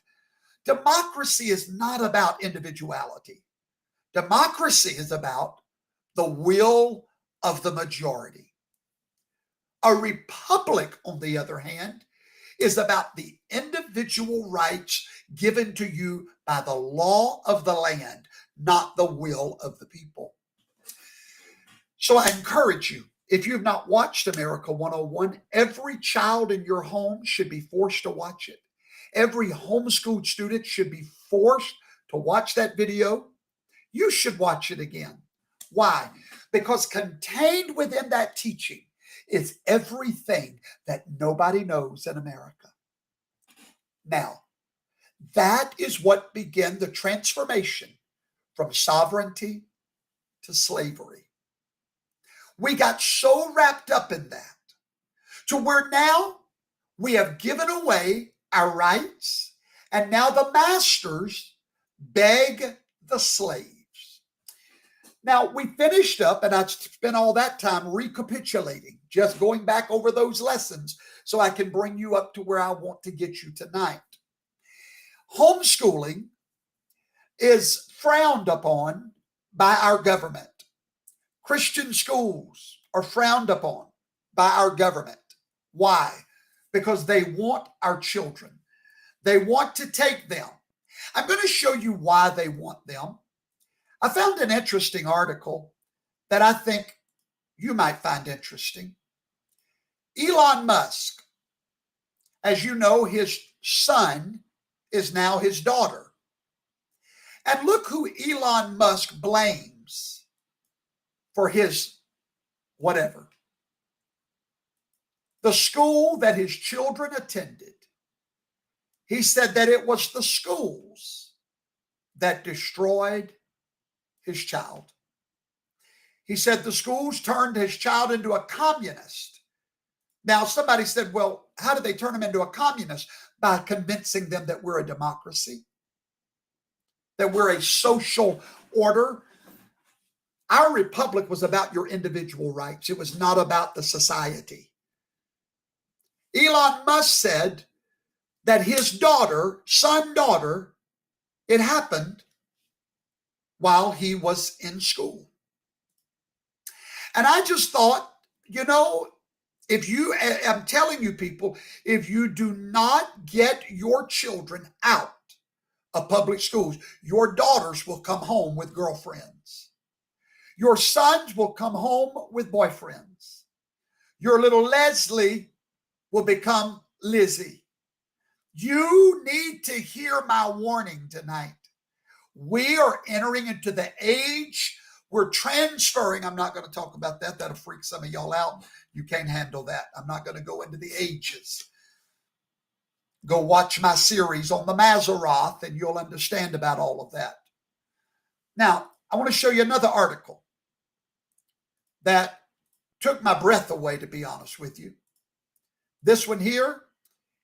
Democracy is not about individuality. Democracy is about the will of the majority. A republic, on the other hand, is about the individual rights given to you by the law of the land, not the will of the people. So I encourage you, if you've not watched America 101, every child in your home should be forced to watch it. Every homeschooled student should be forced to watch that video. You should watch it again. Why? Because contained within that teaching is everything that nobody knows in America. Now, that is what began the transformation from sovereignty to slavery. We got so wrapped up in that to where now we have given away our rights, and now the masters beg the slaves. Now, we finished up, and I spent all that time recapitulating, just going back over those lessons so I can bring you up to where I want to get you tonight. Homeschooling is frowned upon by our government. Christian schools are frowned upon by our government. Why? Because they want our children. They want to take them. I'm going to show you why they want them. I found an interesting article that I think you might find interesting. Elon Musk, as you know, his son is now his daughter. And look who Elon Musk blames for his whatever. The school that his children attended. He said that it was the schools that destroyed his child. He said the schools turned his child into a communist. Now, somebody said, well, how did they turn him into a communist? By convincing them that we're a democracy, that we're a social order. Our republic was about your individual rights. It was not about the society. Elon Musk said that his daughter, it happened while he was in school. And I just thought, I'm telling you people, if you do not get your children out of public schools, your daughters will come home with girlfriends. Your sons will come home with boyfriends. Your little Leslie will become Lizzie. You need to hear my warning tonight. We are entering into the age we're transferring. I'm not going to talk about that. That'll freak some of y'all out. You can't handle that. I'm not going to go into the ages. Go watch my series on the Mazzaroth and you'll understand about all of that. Now, I want to show you another article that took my breath away, to be honest with you. This one here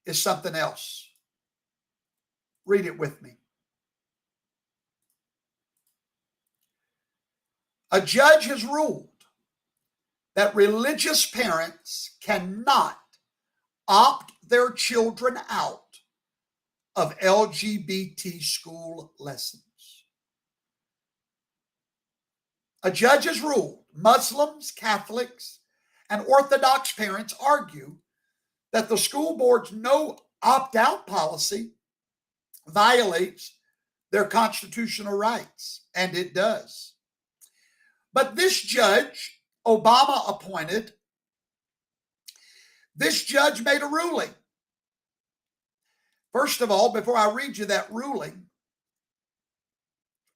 is something else. Read it with me. A judge has ruled that religious parents cannot opt their children out of LGBT school lessons. A judge has ruled Muslims, Catholics, and Orthodox parents argue that the school board's no opt-out policy violates their constitutional rights, and it does. But this judge, Obama appointed, this judge made a ruling. First of all, before I read you that ruling,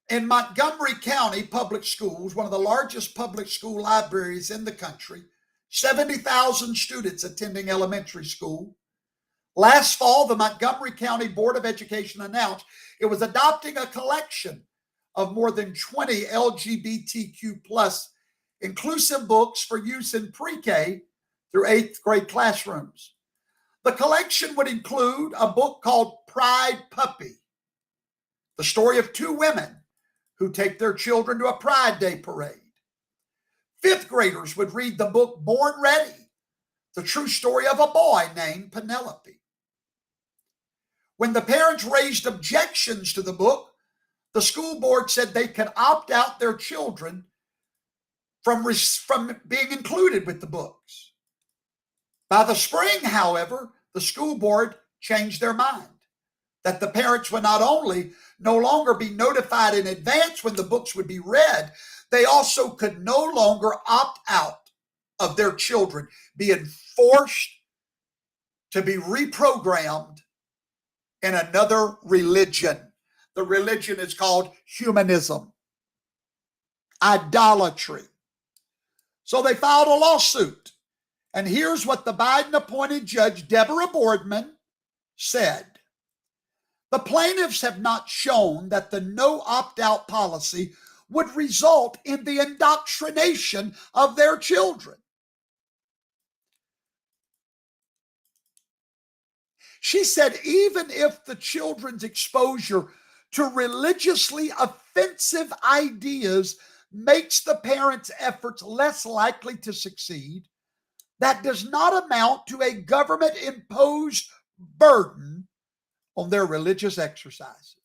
in Montgomery County Public Schools, one of the largest public school libraries in the country, 70,000 students attending elementary school. Last fall, the Montgomery County Board of Education announced it was adopting a collection of more than 20 LGBTQ plus inclusive books for use in pre-K through 8th grade classrooms. The collection would include a book called Pride Puppy, the story of two women who take their children to a Pride Day parade. 5th graders would read the book Born Ready, the true story of a boy named Penelope. When the parents raised objections to the book, the school board said they could opt out their children from being included with the books. By the spring, however, the school board changed their mind that the parents would not only no longer be notified in advance when the books would be read, they also could no longer opt out of their children being forced to be reprogrammed in another religion. The religion is called humanism, idolatry. So they filed a lawsuit. And here's what the Biden-appointed judge, Deborah Boardman, said. The plaintiffs have not shown that the no opt-out policy would result in the indoctrination of their children. She said even if the children's exposure to religiously offensive ideas makes the parents' efforts less likely to succeed, that does not amount to a government-imposed burden on their religious exercises.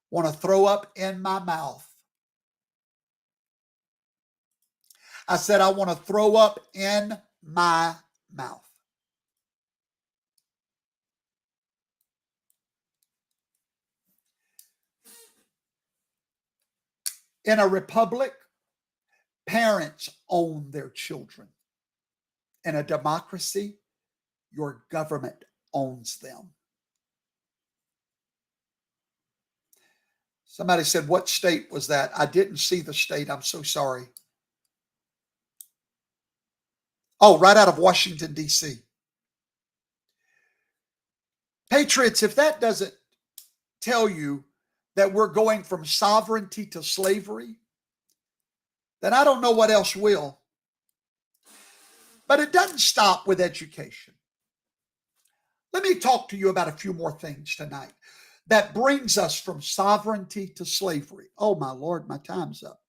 Want to throw up in my mouth. I said I want to throw up in my mouth. In a republic, parents own their children. In a democracy, your government owns them. Somebody said, what state was that? I didn't see the state. I'm so sorry. Oh, right out of Washington, D.C. Patriots, if that doesn't tell you that we're going from sovereignty to slavery, then I don't know what else will. But it doesn't stop with education. Let me talk to you about a few more things tonight that brings us from sovereignty to slavery. Oh, my Lord, my time's up.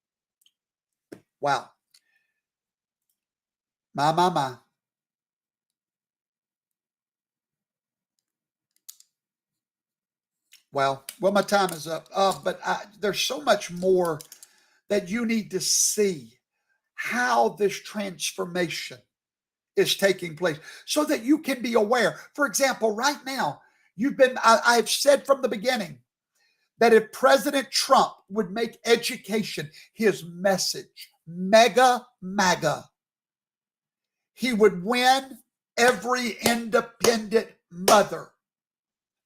Wow. My. Well, my time is up. But there's so much more that you need to see how this transformation is taking place so that you can be aware. For example, right now, I've said from the beginning that if President Trump would make education his message, mega MAGA, he would win every independent mother.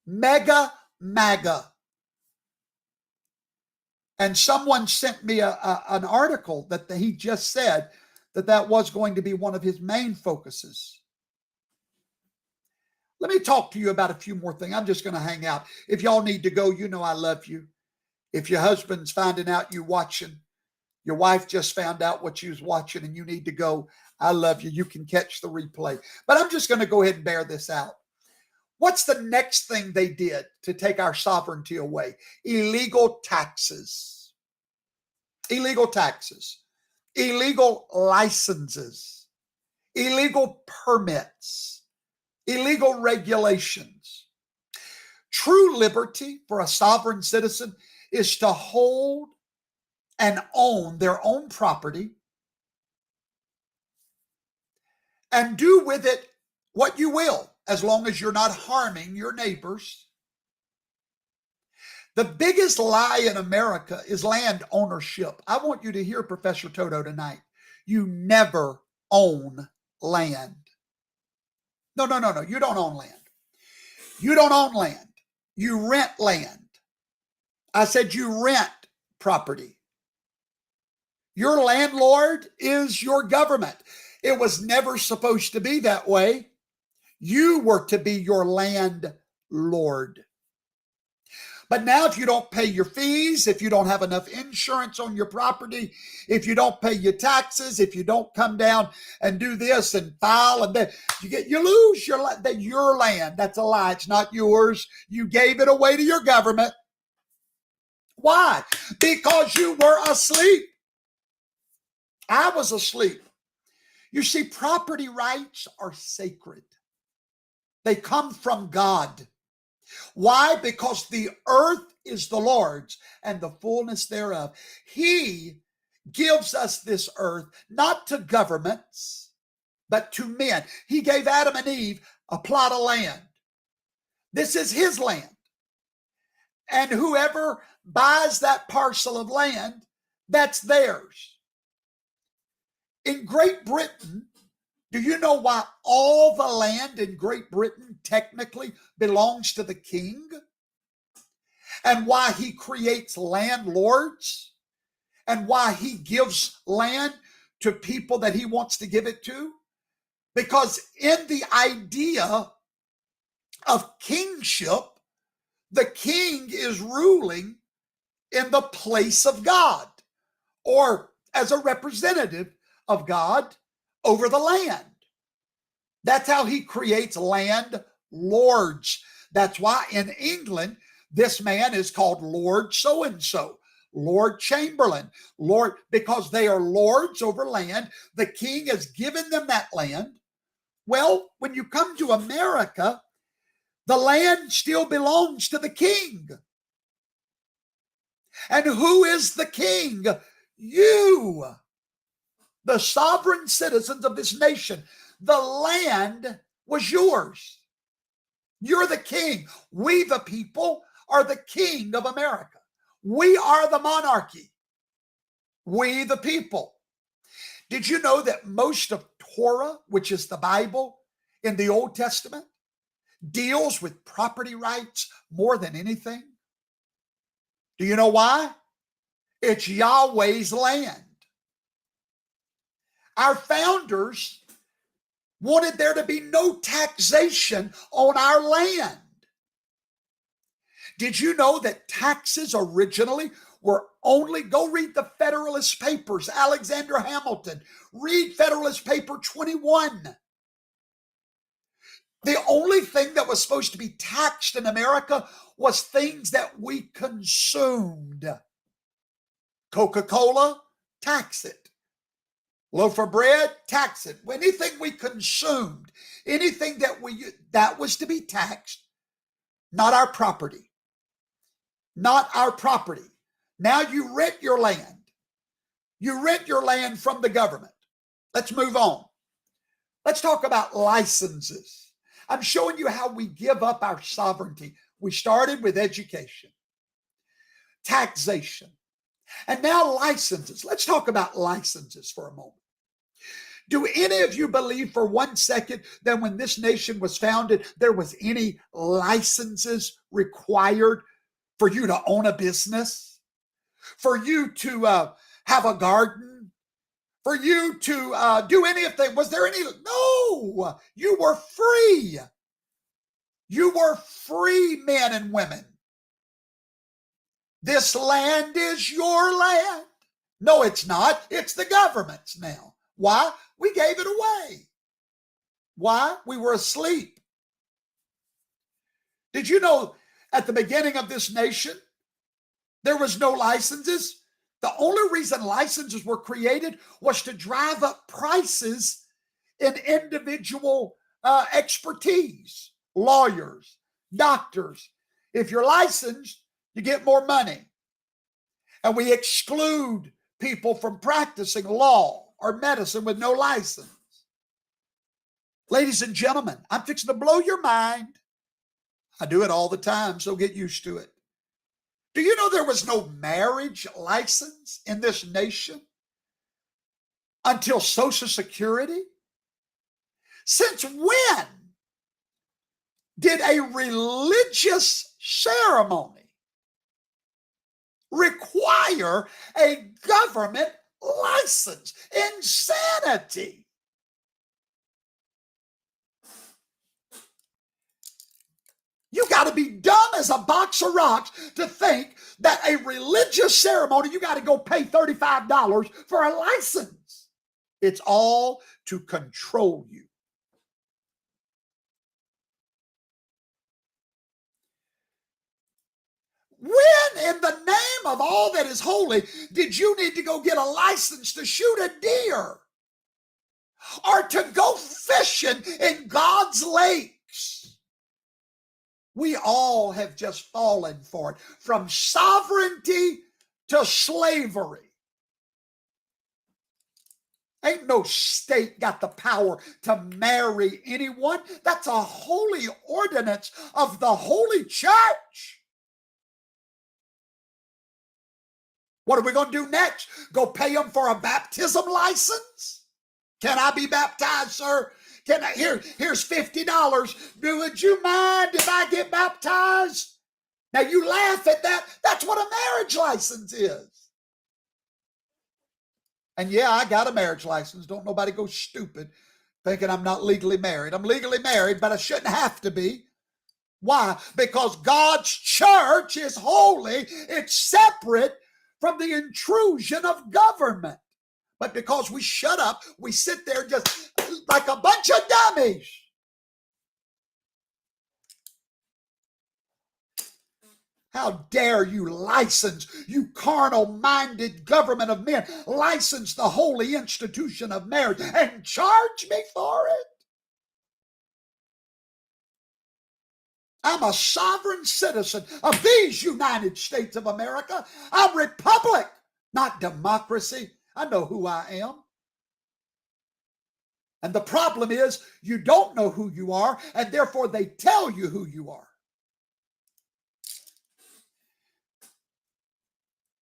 Mega MAGA. And someone sent me an article that he just said that was going to be one of his main focuses. Let me talk to you about a few more things. I'm just going to hang out. If y'all need to go, you know I love you. If your husband's finding out you watching, your wife just found out what you was watching and you need to go, I love you. You can catch the replay. But I'm just going to go ahead and bear this out. What's the next thing they did to take our sovereignty away? Illegal taxes. Illegal taxes. Illegal licenses. Illegal permits. Illegal regulations. True liberty for a sovereign citizen is to hold and own their own property and do with it what you will, as long as you're not harming your neighbors. The biggest lie in America is land ownership. I want you to hear Professor Toto tonight. You never own land. No. You don't own land. You don't own land. You rent land. I said you rent property. Your landlord is your government. It was never supposed to be that way. You were to be your landlord. But now if you don't pay your fees, if you don't have enough insurance on your property, if you don't pay your taxes, if you don't come down and do this and file and then you lose your land. That's a lie. It's not yours. You gave it away to your government. Why? Because you were asleep. I was asleep. You see, property rights are sacred. They come from God. Why? Because the earth is the Lord's and the fullness thereof. He gives us this earth not to governments, but to men. He gave Adam and Eve a plot of land. This is his land. And whoever buys that parcel of land, that's theirs. In Great Britain, do you know why all the land in Great Britain technically belongs to the king? And why he creates landlords? And why he gives land to people that he wants to give it to? Because in the idea of kingship, the king is ruling in the place of God, or as a representative of God over the land. That's how he creates land lords. That's why in England, this man is called Lord so-and-so, Lord Chamberlain, Lord, because they are lords over land. The king has given them that land. Well, when you come to America, the land still belongs to the king. And who is the king? You, the sovereign citizens of this nation. The land was yours. You're the king. We, the people, are the king of America. We are the monarchy. We, the people. Did you know that most of Torah, which is the Bible in the Old Testament, deals with property rights more than anything? Do you know why? It's Yahweh's land. Our founders wanted there to be no taxation on our land. Did you know that taxes originally were only, go read the Federalist Papers, Alexander Hamilton, read Federalist Paper 21. The only thing that was supposed to be taxed in America was things that we consumed. Coca-Cola, tax it. Loaf of bread, tax it. Anything we consumed, anything that was to be taxed, not our property. Not our property. Now you rent your land. You rent your land from the government. Let's move on. Let's talk about licenses. I'm showing you how we give up our sovereignty. We started with education, taxation, and now licenses. Let's talk about licenses for a moment. Do any of you believe for 1 second that when this nation was founded, there was any licenses required for you to own a business, for you to have a garden, for you to do anything? Was there any? No, you were free. You were free men and women. This land is your land. No, it's not. It's the government's now. Why? We gave it away. Why? We were asleep. Did you know at the beginning of this nation, there was no licenses? The only reason licenses were created was to drive up prices in individual expertise. Lawyers, doctors. If you're licensed, you get more money. And we exclude people from practicing law or medicine with no license. Ladies and gentlemen, I'm fixing to blow your mind. I do it all the time, so get used to it. Do you know there was no marriage license in this nation until Social Security? Since when did a religious ceremony require a government license? Insanity. You got to be dumb as a box of rocks to think that a religious ceremony, you got to go pay $35 for a license. It's all to control you. When in the name of all that is holy did you need to go get a license to shoot a deer or to go fishing in God's lakes? We all have just fallen for it, from sovereignty to slavery. Ain't no state got the power to marry anyone. That's a holy ordinance of the Holy Church. What are we going to do next? Go pay them for a baptism license? Can I be baptized, sir? Here's $50. Would you mind if I get baptized? Now you laugh at that. That's what a marriage license is. And yeah, I got a marriage license. Don't nobody go stupid thinking I'm not legally married. I'm legally married, but I shouldn't have to be. Why? Because God's church is holy. It's separate from the intrusion of government. But because we shut up, we sit there just like a bunch of dummies. How dare you license, you carnal-minded government of men, license the holy institution of marriage and charge me for it? I'm a sovereign citizen of these United States of America. I'm republic, not democracy. I know who I am. And the problem is you don't know who you are, and therefore they tell you who you are.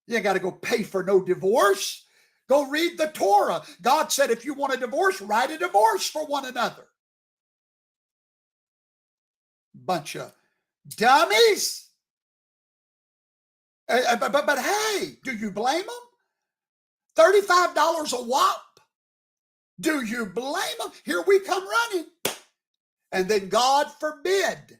You ain't got to go pay for no divorce. Go read the Torah. God said if you want a divorce, write a divorce for one another. Bunch of dummies. But hey, do you blame them? $35 a whop. Do you blame them? Here we come running. And then God forbid,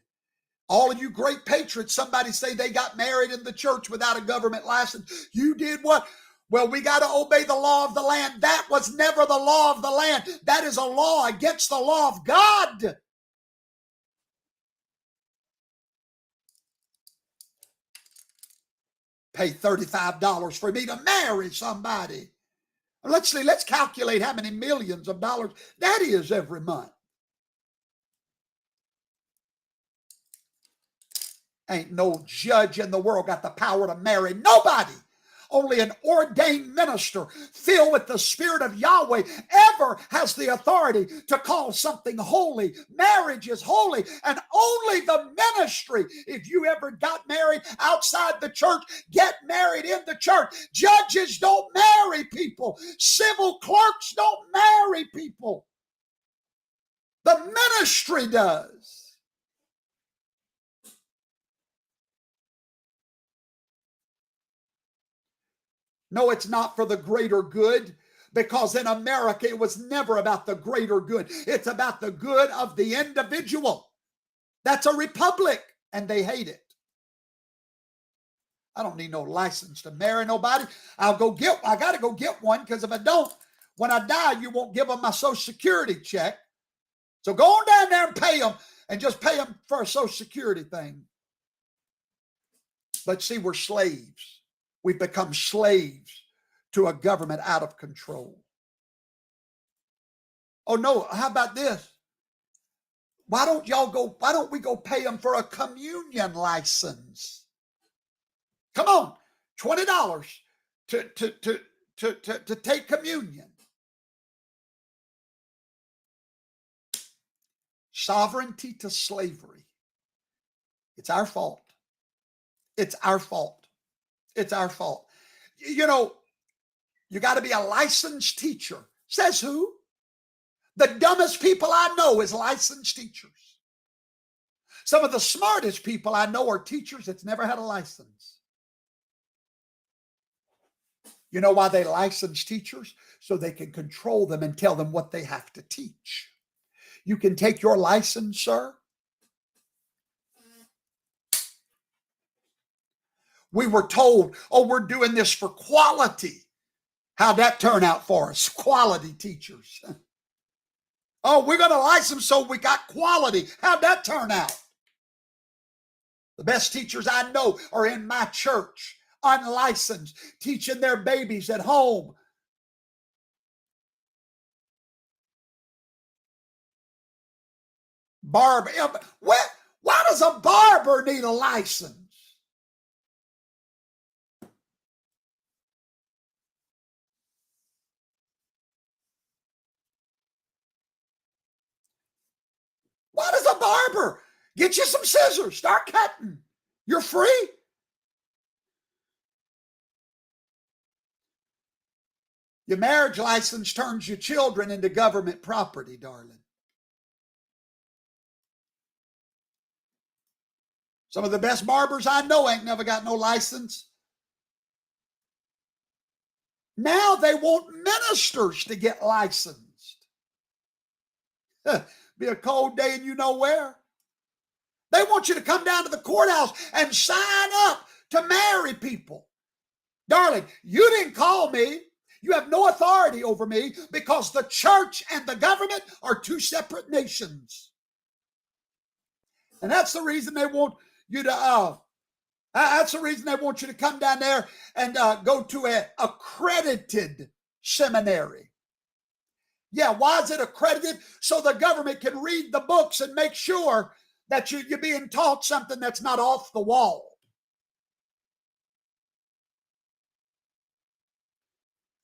all of you great patriots, somebody say they got married in the church without a government license. You did what? Well, we got to obey the law of the land. That was never the law of the land. That is a law against the law of God. Pay $35 for me to marry somebody. Let's see, let's calculate how many millions of dollars that is every month. Ain't no judge in the world got the power to marry nobody. Only an ordained minister filled with the Spirit of Yahweh ever has the authority to call something holy. Marriage is holy, and only the ministry. If you ever got married outside the church, get married in the church. Judges don't marry people. Civil clerks don't marry people. The ministry does. No, it's not for the greater good, because in America, it was never about the greater good. It's about the good of the individual. That's a republic, and they hate it. I don't need no license to marry nobody. I got to go get one, because if I don't, when I die, you won't give them my Social Security check. So go on down there and pay them, and just pay them for a Social Security thing. But see, we're slaves. We've become slaves to a government out of control. Oh no, how about this? Why don't we go pay them for a communion license? Come on, $20 to take communion. Sovereignty to slavery. It's our fault. It's our fault. It's our fault. You know, you got to be a licensed teacher. Says who? The dumbest people I know is licensed teachers. Some of the smartest people I know are teachers that's never had a license. You know why they license teachers? So they can control them and tell them what they have to teach. You can take your license, sir. We were told, oh, we're doing this for quality. How'd that turn out for us? Quality teachers. Oh, we're going to license so we got quality. How'd that turn out? The best teachers I know are in my church, unlicensed, teaching their babies at home. Barber. Why does a barber need a license? Why does a barber get you some scissors? Start cutting. You're free. Your marriage license turns your children into government property, darling. Some of the best barbers I know ain't never got no license. Now they want ministers to get licensed. Be a cold day and you know where. They want you to come down to the courthouse and sign up to marry people. Darling, you didn't call me. You have no authority over me because the church and the government are two separate nations. And that's the reason they want you to, that's the reason they want you to come down there and go to an accredited seminary. Yeah, why is it accredited? So the government can read the books and make sure that you're being taught something that's not off the wall.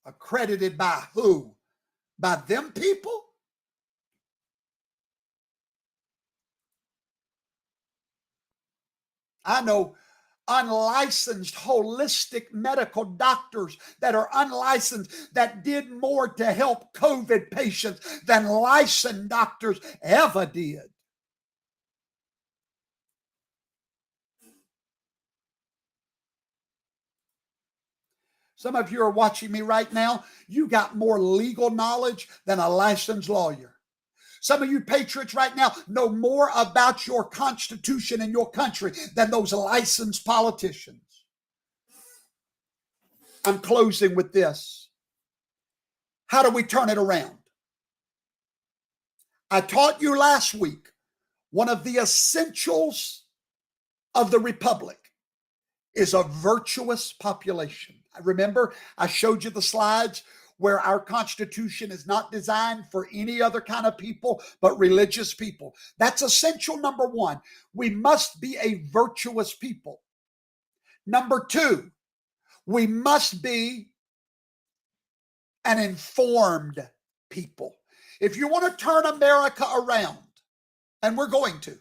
Accredited by who? By them people? I know unlicensed holistic medical doctors that are unlicensed that did more to help COVID patients than licensed doctors ever did. Some of you are watching me right now. You got more legal knowledge than a licensed lawyer. Some of you patriots right now know more about your constitution and your country than those licensed politicians. I'm closing with this. How do we turn it around? I taught you last week one of the essentials of the republic is a virtuous population. Remember, I showed you the slides where our Constitution is not designed for any other kind of people but religious people. That's essential number one. We must be a virtuous people. Number two, we must be an informed people. If you want to turn America around, and we're going to,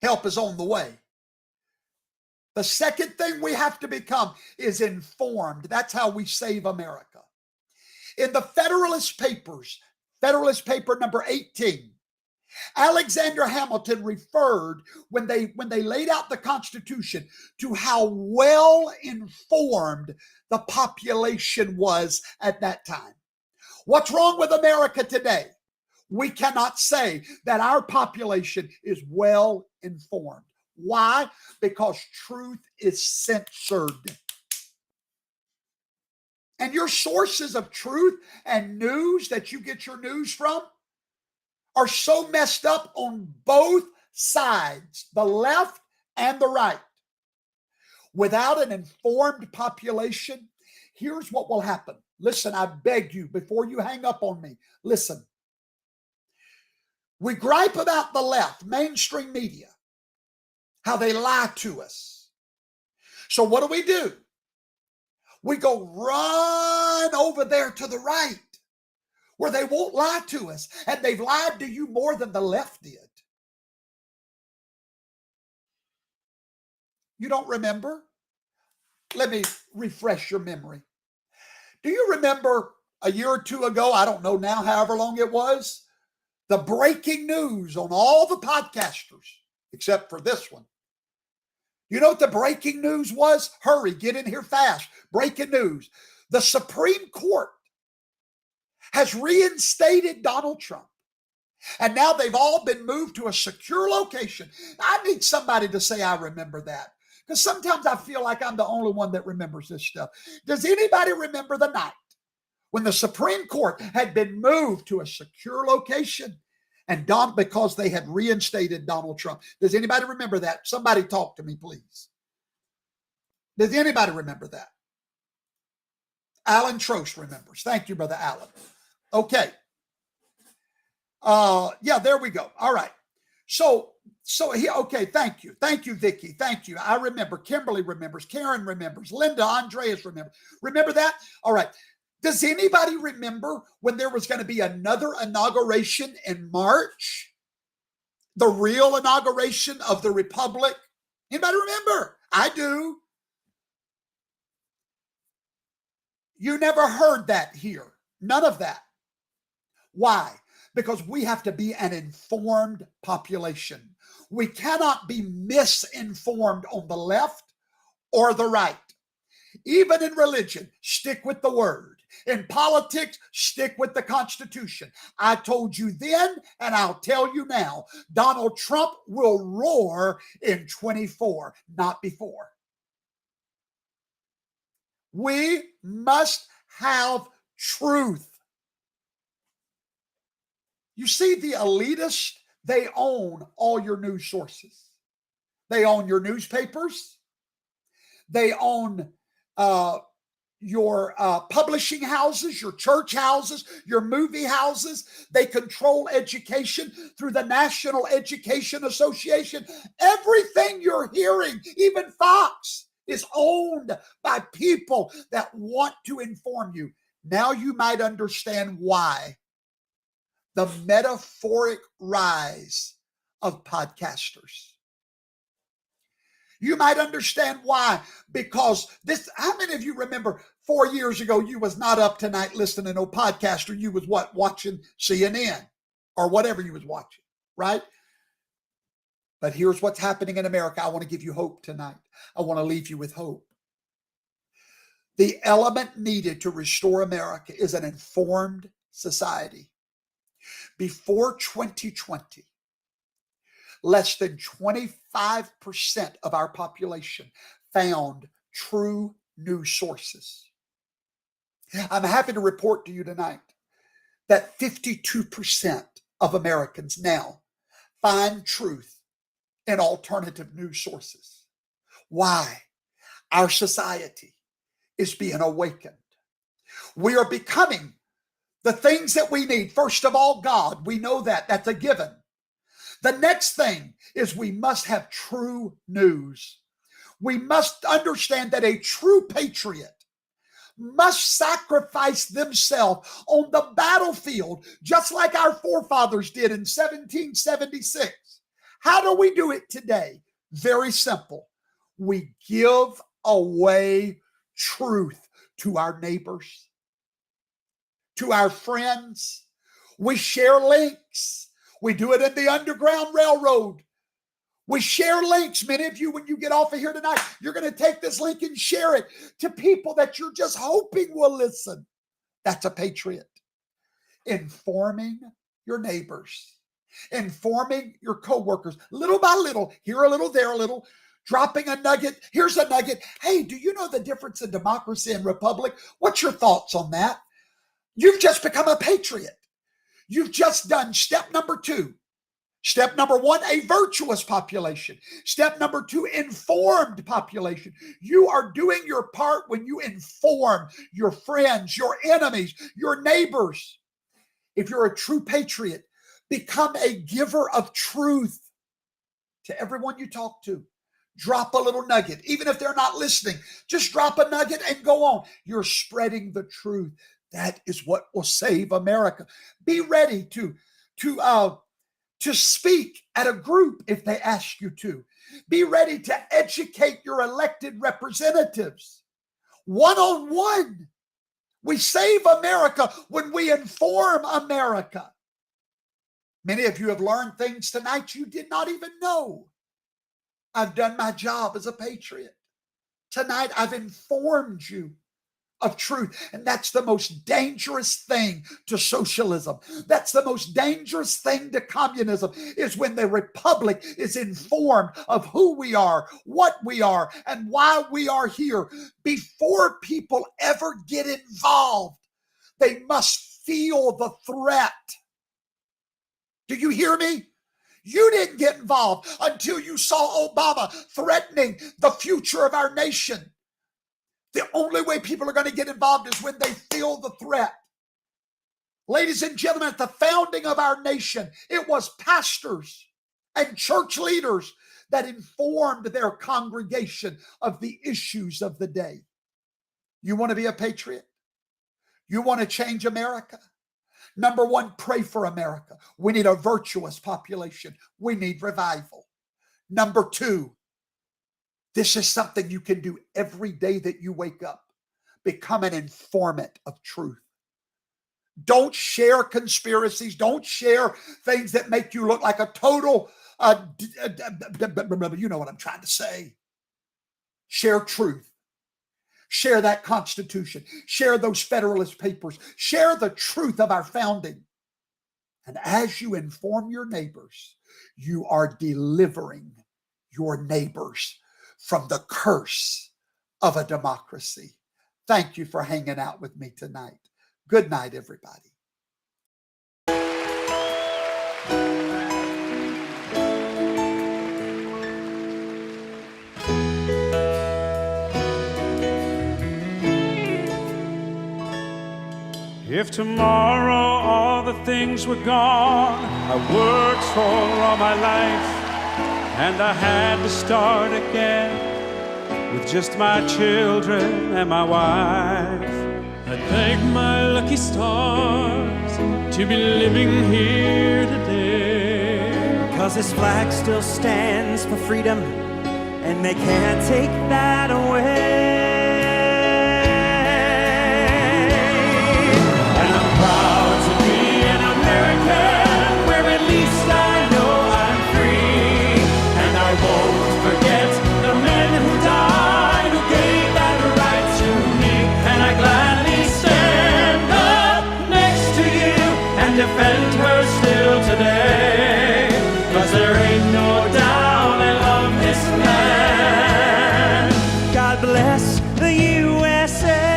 help is on the way. The second thing we have to become is informed. That's how we save America. In the Federalist Papers, Federalist Paper number 18, Alexander Hamilton referred, when they laid out the Constitution, to how well informed the population was at that time. What's wrong with America today? We cannot say that our population is well informed. Why? Because truth is censored. And your sources of truth and news that you get your news from are so messed up on both sides, the left and the right. Without an informed population, here's what will happen. Listen, I beg you, before you hang up on me, listen. We gripe about the left, mainstream media, how they lie to us. So what do? We go run over there to the right where they won't lie to us. And they've lied to you more than the left did. You don't remember? Let me refresh your memory. Do you remember a year or two ago, I don't know now, however long it was, the breaking news on all the podcasters, except for this one? You know what the breaking news was? Hurry, get in here fast. Breaking news. The Supreme Court has reinstated Donald Trump. And now they've all been moved to a secure location. I need somebody to say, I remember that. Because sometimes I feel like I'm the only one that remembers this stuff. Does anybody remember the night when the Supreme Court had been moved to a secure location and because they had reinstated Donald Trump? Does anybody remember that? Somebody talk to me, please. Does anybody remember that? Alan Trost remembers. Thank you, Brother Alan. Okay. Yeah, there we go. All right. So okay, thank you. Thank you, Vicki. Thank you. I remember. Kimberly remembers. Karen remembers. Linda, Andreas remembers. Remember that? All right. Does anybody remember when there was going to be another inauguration in March? The real inauguration of the Republic? Anybody remember? I do. You never heard that here. None of that. Why? Because we have to be an informed population. We cannot be misinformed on the left or the right. Even in religion, stick with the word. In politics, stick with the Constitution. I told you then, and I'll tell you now, Donald Trump will roar in 24, not before. We must have truth. You see, the elitists, they own all your news sources. They own your newspapers. They own your publishing houses, your church houses, your movie houses. They control education through the National Education Association. Everything you're hearing, even Fox, is owned by people that want to inform you. Now you might understand why the metaphoric rise of podcasters. You might understand why, because this, how many of you remember 4 years ago, you was not up tonight listening to no podcaster. You was what? Watching CNN or whatever you was watching, right? But here's what's happening in America. I want to give you hope tonight. I want to leave you with hope. The element needed to restore America is an informed society. Before 2020, less than 25% of our population found true news sources. I'm happy to report to you tonight that 52% of Americans now find truth in alternative news sources. Why? Our society is being awakened. We are becoming the things that we need. First of all, God. We know that. That's a given. The next thing is we must have true news. We must understand that a true patriot must sacrifice themselves on the battlefield, just like our forefathers did in 1776. How do we do it today? Very simple. We give away truth to our neighbors, to our friends. We share links. We do it in the Underground Railroad. We share links. Many of you, when you get off of here tonight, you're going to take this link and share it to people that you're just hoping will listen. That's a patriot. Informing your neighbors, informing your coworkers, little by little, here a little, there a little, dropping a nugget. Here's a nugget. Hey, do you know the difference in democracy and republic? What's your thoughts on that? You've just become a patriot. You've just done step number 2. Step number 1, a virtuous population. Step number 2, informed population. You are doing your part when you inform your friends, your enemies, your neighbors. If you're a true patriot, become a giver of truth to everyone you talk to. Drop a little nugget. Even if they're not listening, just drop a nugget and go on. You're spreading the truth. That is what will save America. Be ready to speak at a group if they ask you to. Be ready to educate your elected representatives. One-on-one. We save America when we inform America. Many of you have learned things tonight you did not even know. I've done my job as a patriot. Tonight I've informed you of truth. And that's the most dangerous thing to socialism. That's the most dangerous thing to communism, is when the republic is informed of who we are, what we are, and why we are here. Before people ever get involved, they must feel the threat. Do you hear me? You didn't get involved until you saw Obama threatening the future of our nation. The only way people are going to get involved is when they feel the threat. Ladies and gentlemen, at the founding of our nation, it was pastors and church leaders that informed their congregation of the issues of the day. You want to be a patriot? You want to change America? Number 1, pray for America. We need a virtuous population. We need revival. Number 2, this is something you can do every day that you wake up, become an informant of truth. Don't share conspiracies. Don't share things that make you look like a total, you know what I'm trying to say. Share truth. Share that Constitution. Share those Federalist Papers. Share the truth of our founding. And as you inform your neighbors, you are delivering your neighbors from the curse of a democracy. Thank you for hanging out with me tonight. Good night, everybody. If tomorrow all the things were gone I worked for all my life, and I had to start again with just my children and my wife, I'd thank my lucky stars to be living here today. 'Cause this flag still stands for freedom, and they can't take that away. And I'm proud to be an American, where at least I know I'm free. And I won't forget the men who died, who gave that right to me. And I gladly stand up next to you and defend her still today. 'Cause there ain't no doubt I love this land. God bless the USA.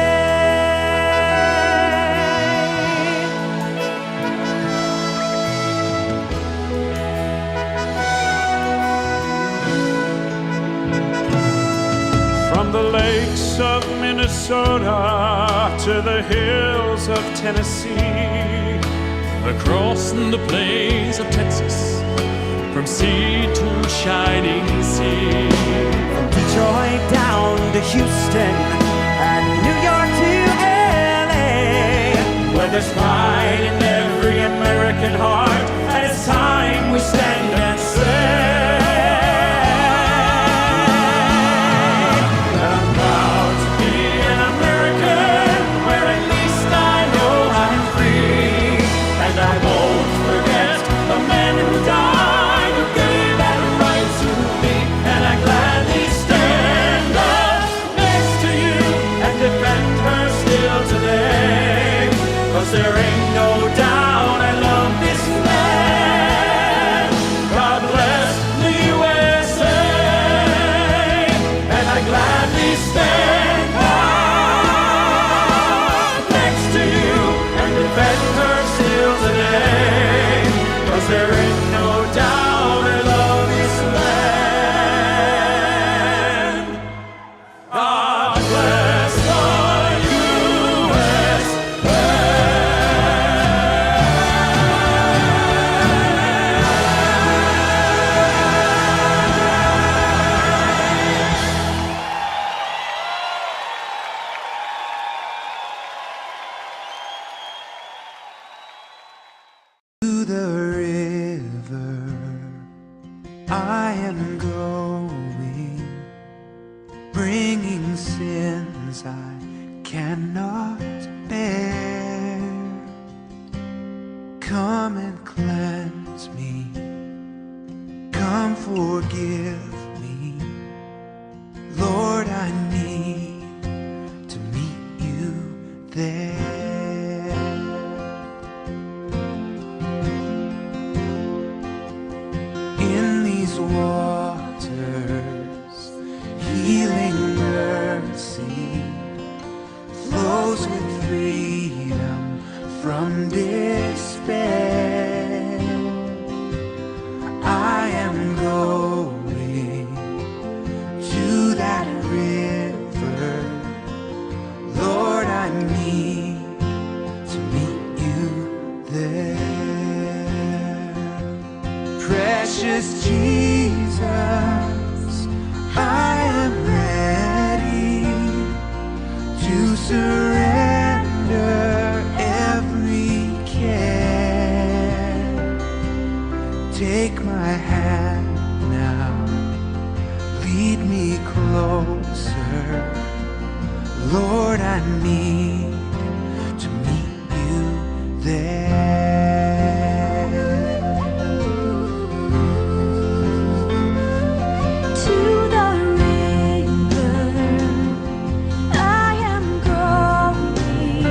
From the lakes of Minnesota to the hills of Tennessee, across the plains of Texas, from sea to shining sea. From Detroit down to Houston and New York to LA, Where there's pride in every American heart, and it's time we stand and say, I'm proud to be an American, where at least I know I'm free. And I won't forget the men who died, who gave that right to me. And I gladly stand up next to you and defend her still today. 'Cause there ain't no doubt I love this land. God bless the USA. And I gladly stand up next to you and defend her still today. 'Cause there ain't no doubt I love this land. God bless the USA. To the river I am going, bringing sins I cannot bear. Come and cleanse me, come forgive me. Lord, I need to meet you there. In these waters, healing mercy flows with freedom from despair. I am going to that river. Lord, I need to meet you there. Precious Jesus, I am ready to surrender every care. Take my hand now, lead me closer. Lord, I need to meet you there. To the river I am going,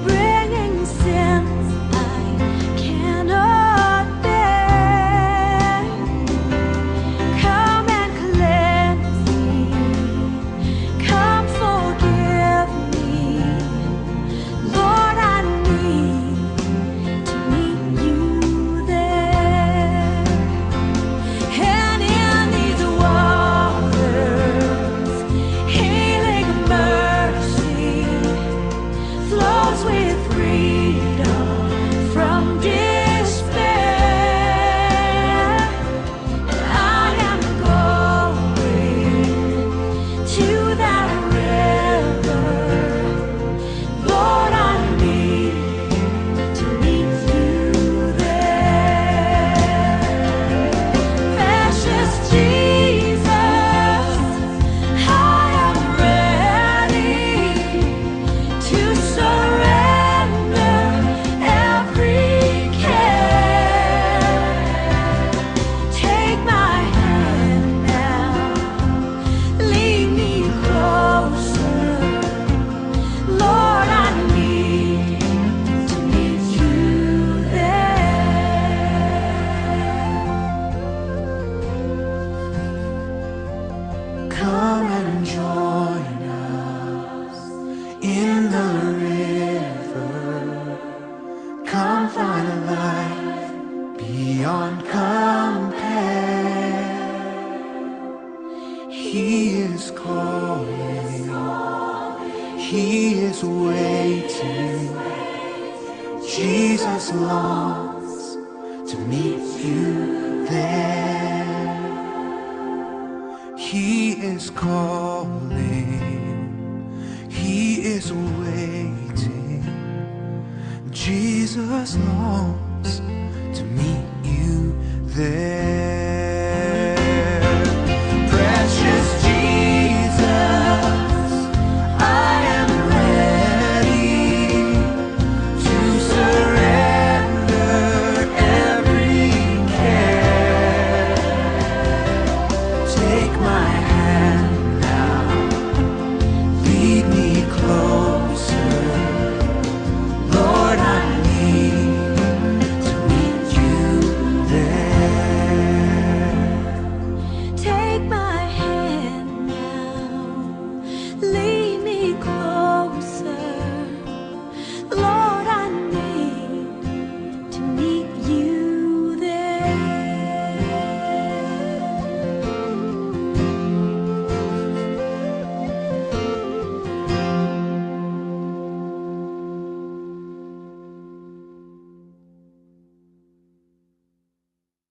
bringing sins I cannot bear. Come and cleanse me, come forgive me. Lord, I need to meet you there. And in these waters, healing mercy flows with freedom from despair. I am going to that river. Lord, I need to meet you there. Precious Jesus, I am ready to surrender every care. Take my hand now, lead me closer. Lord, I need to meet you there. Come and join us in the river. Come find a life beyond compare. He is calling, he is waiting. Jesus longs to meet you there. He is calling, he is waiting. Jesus longs to meet you there.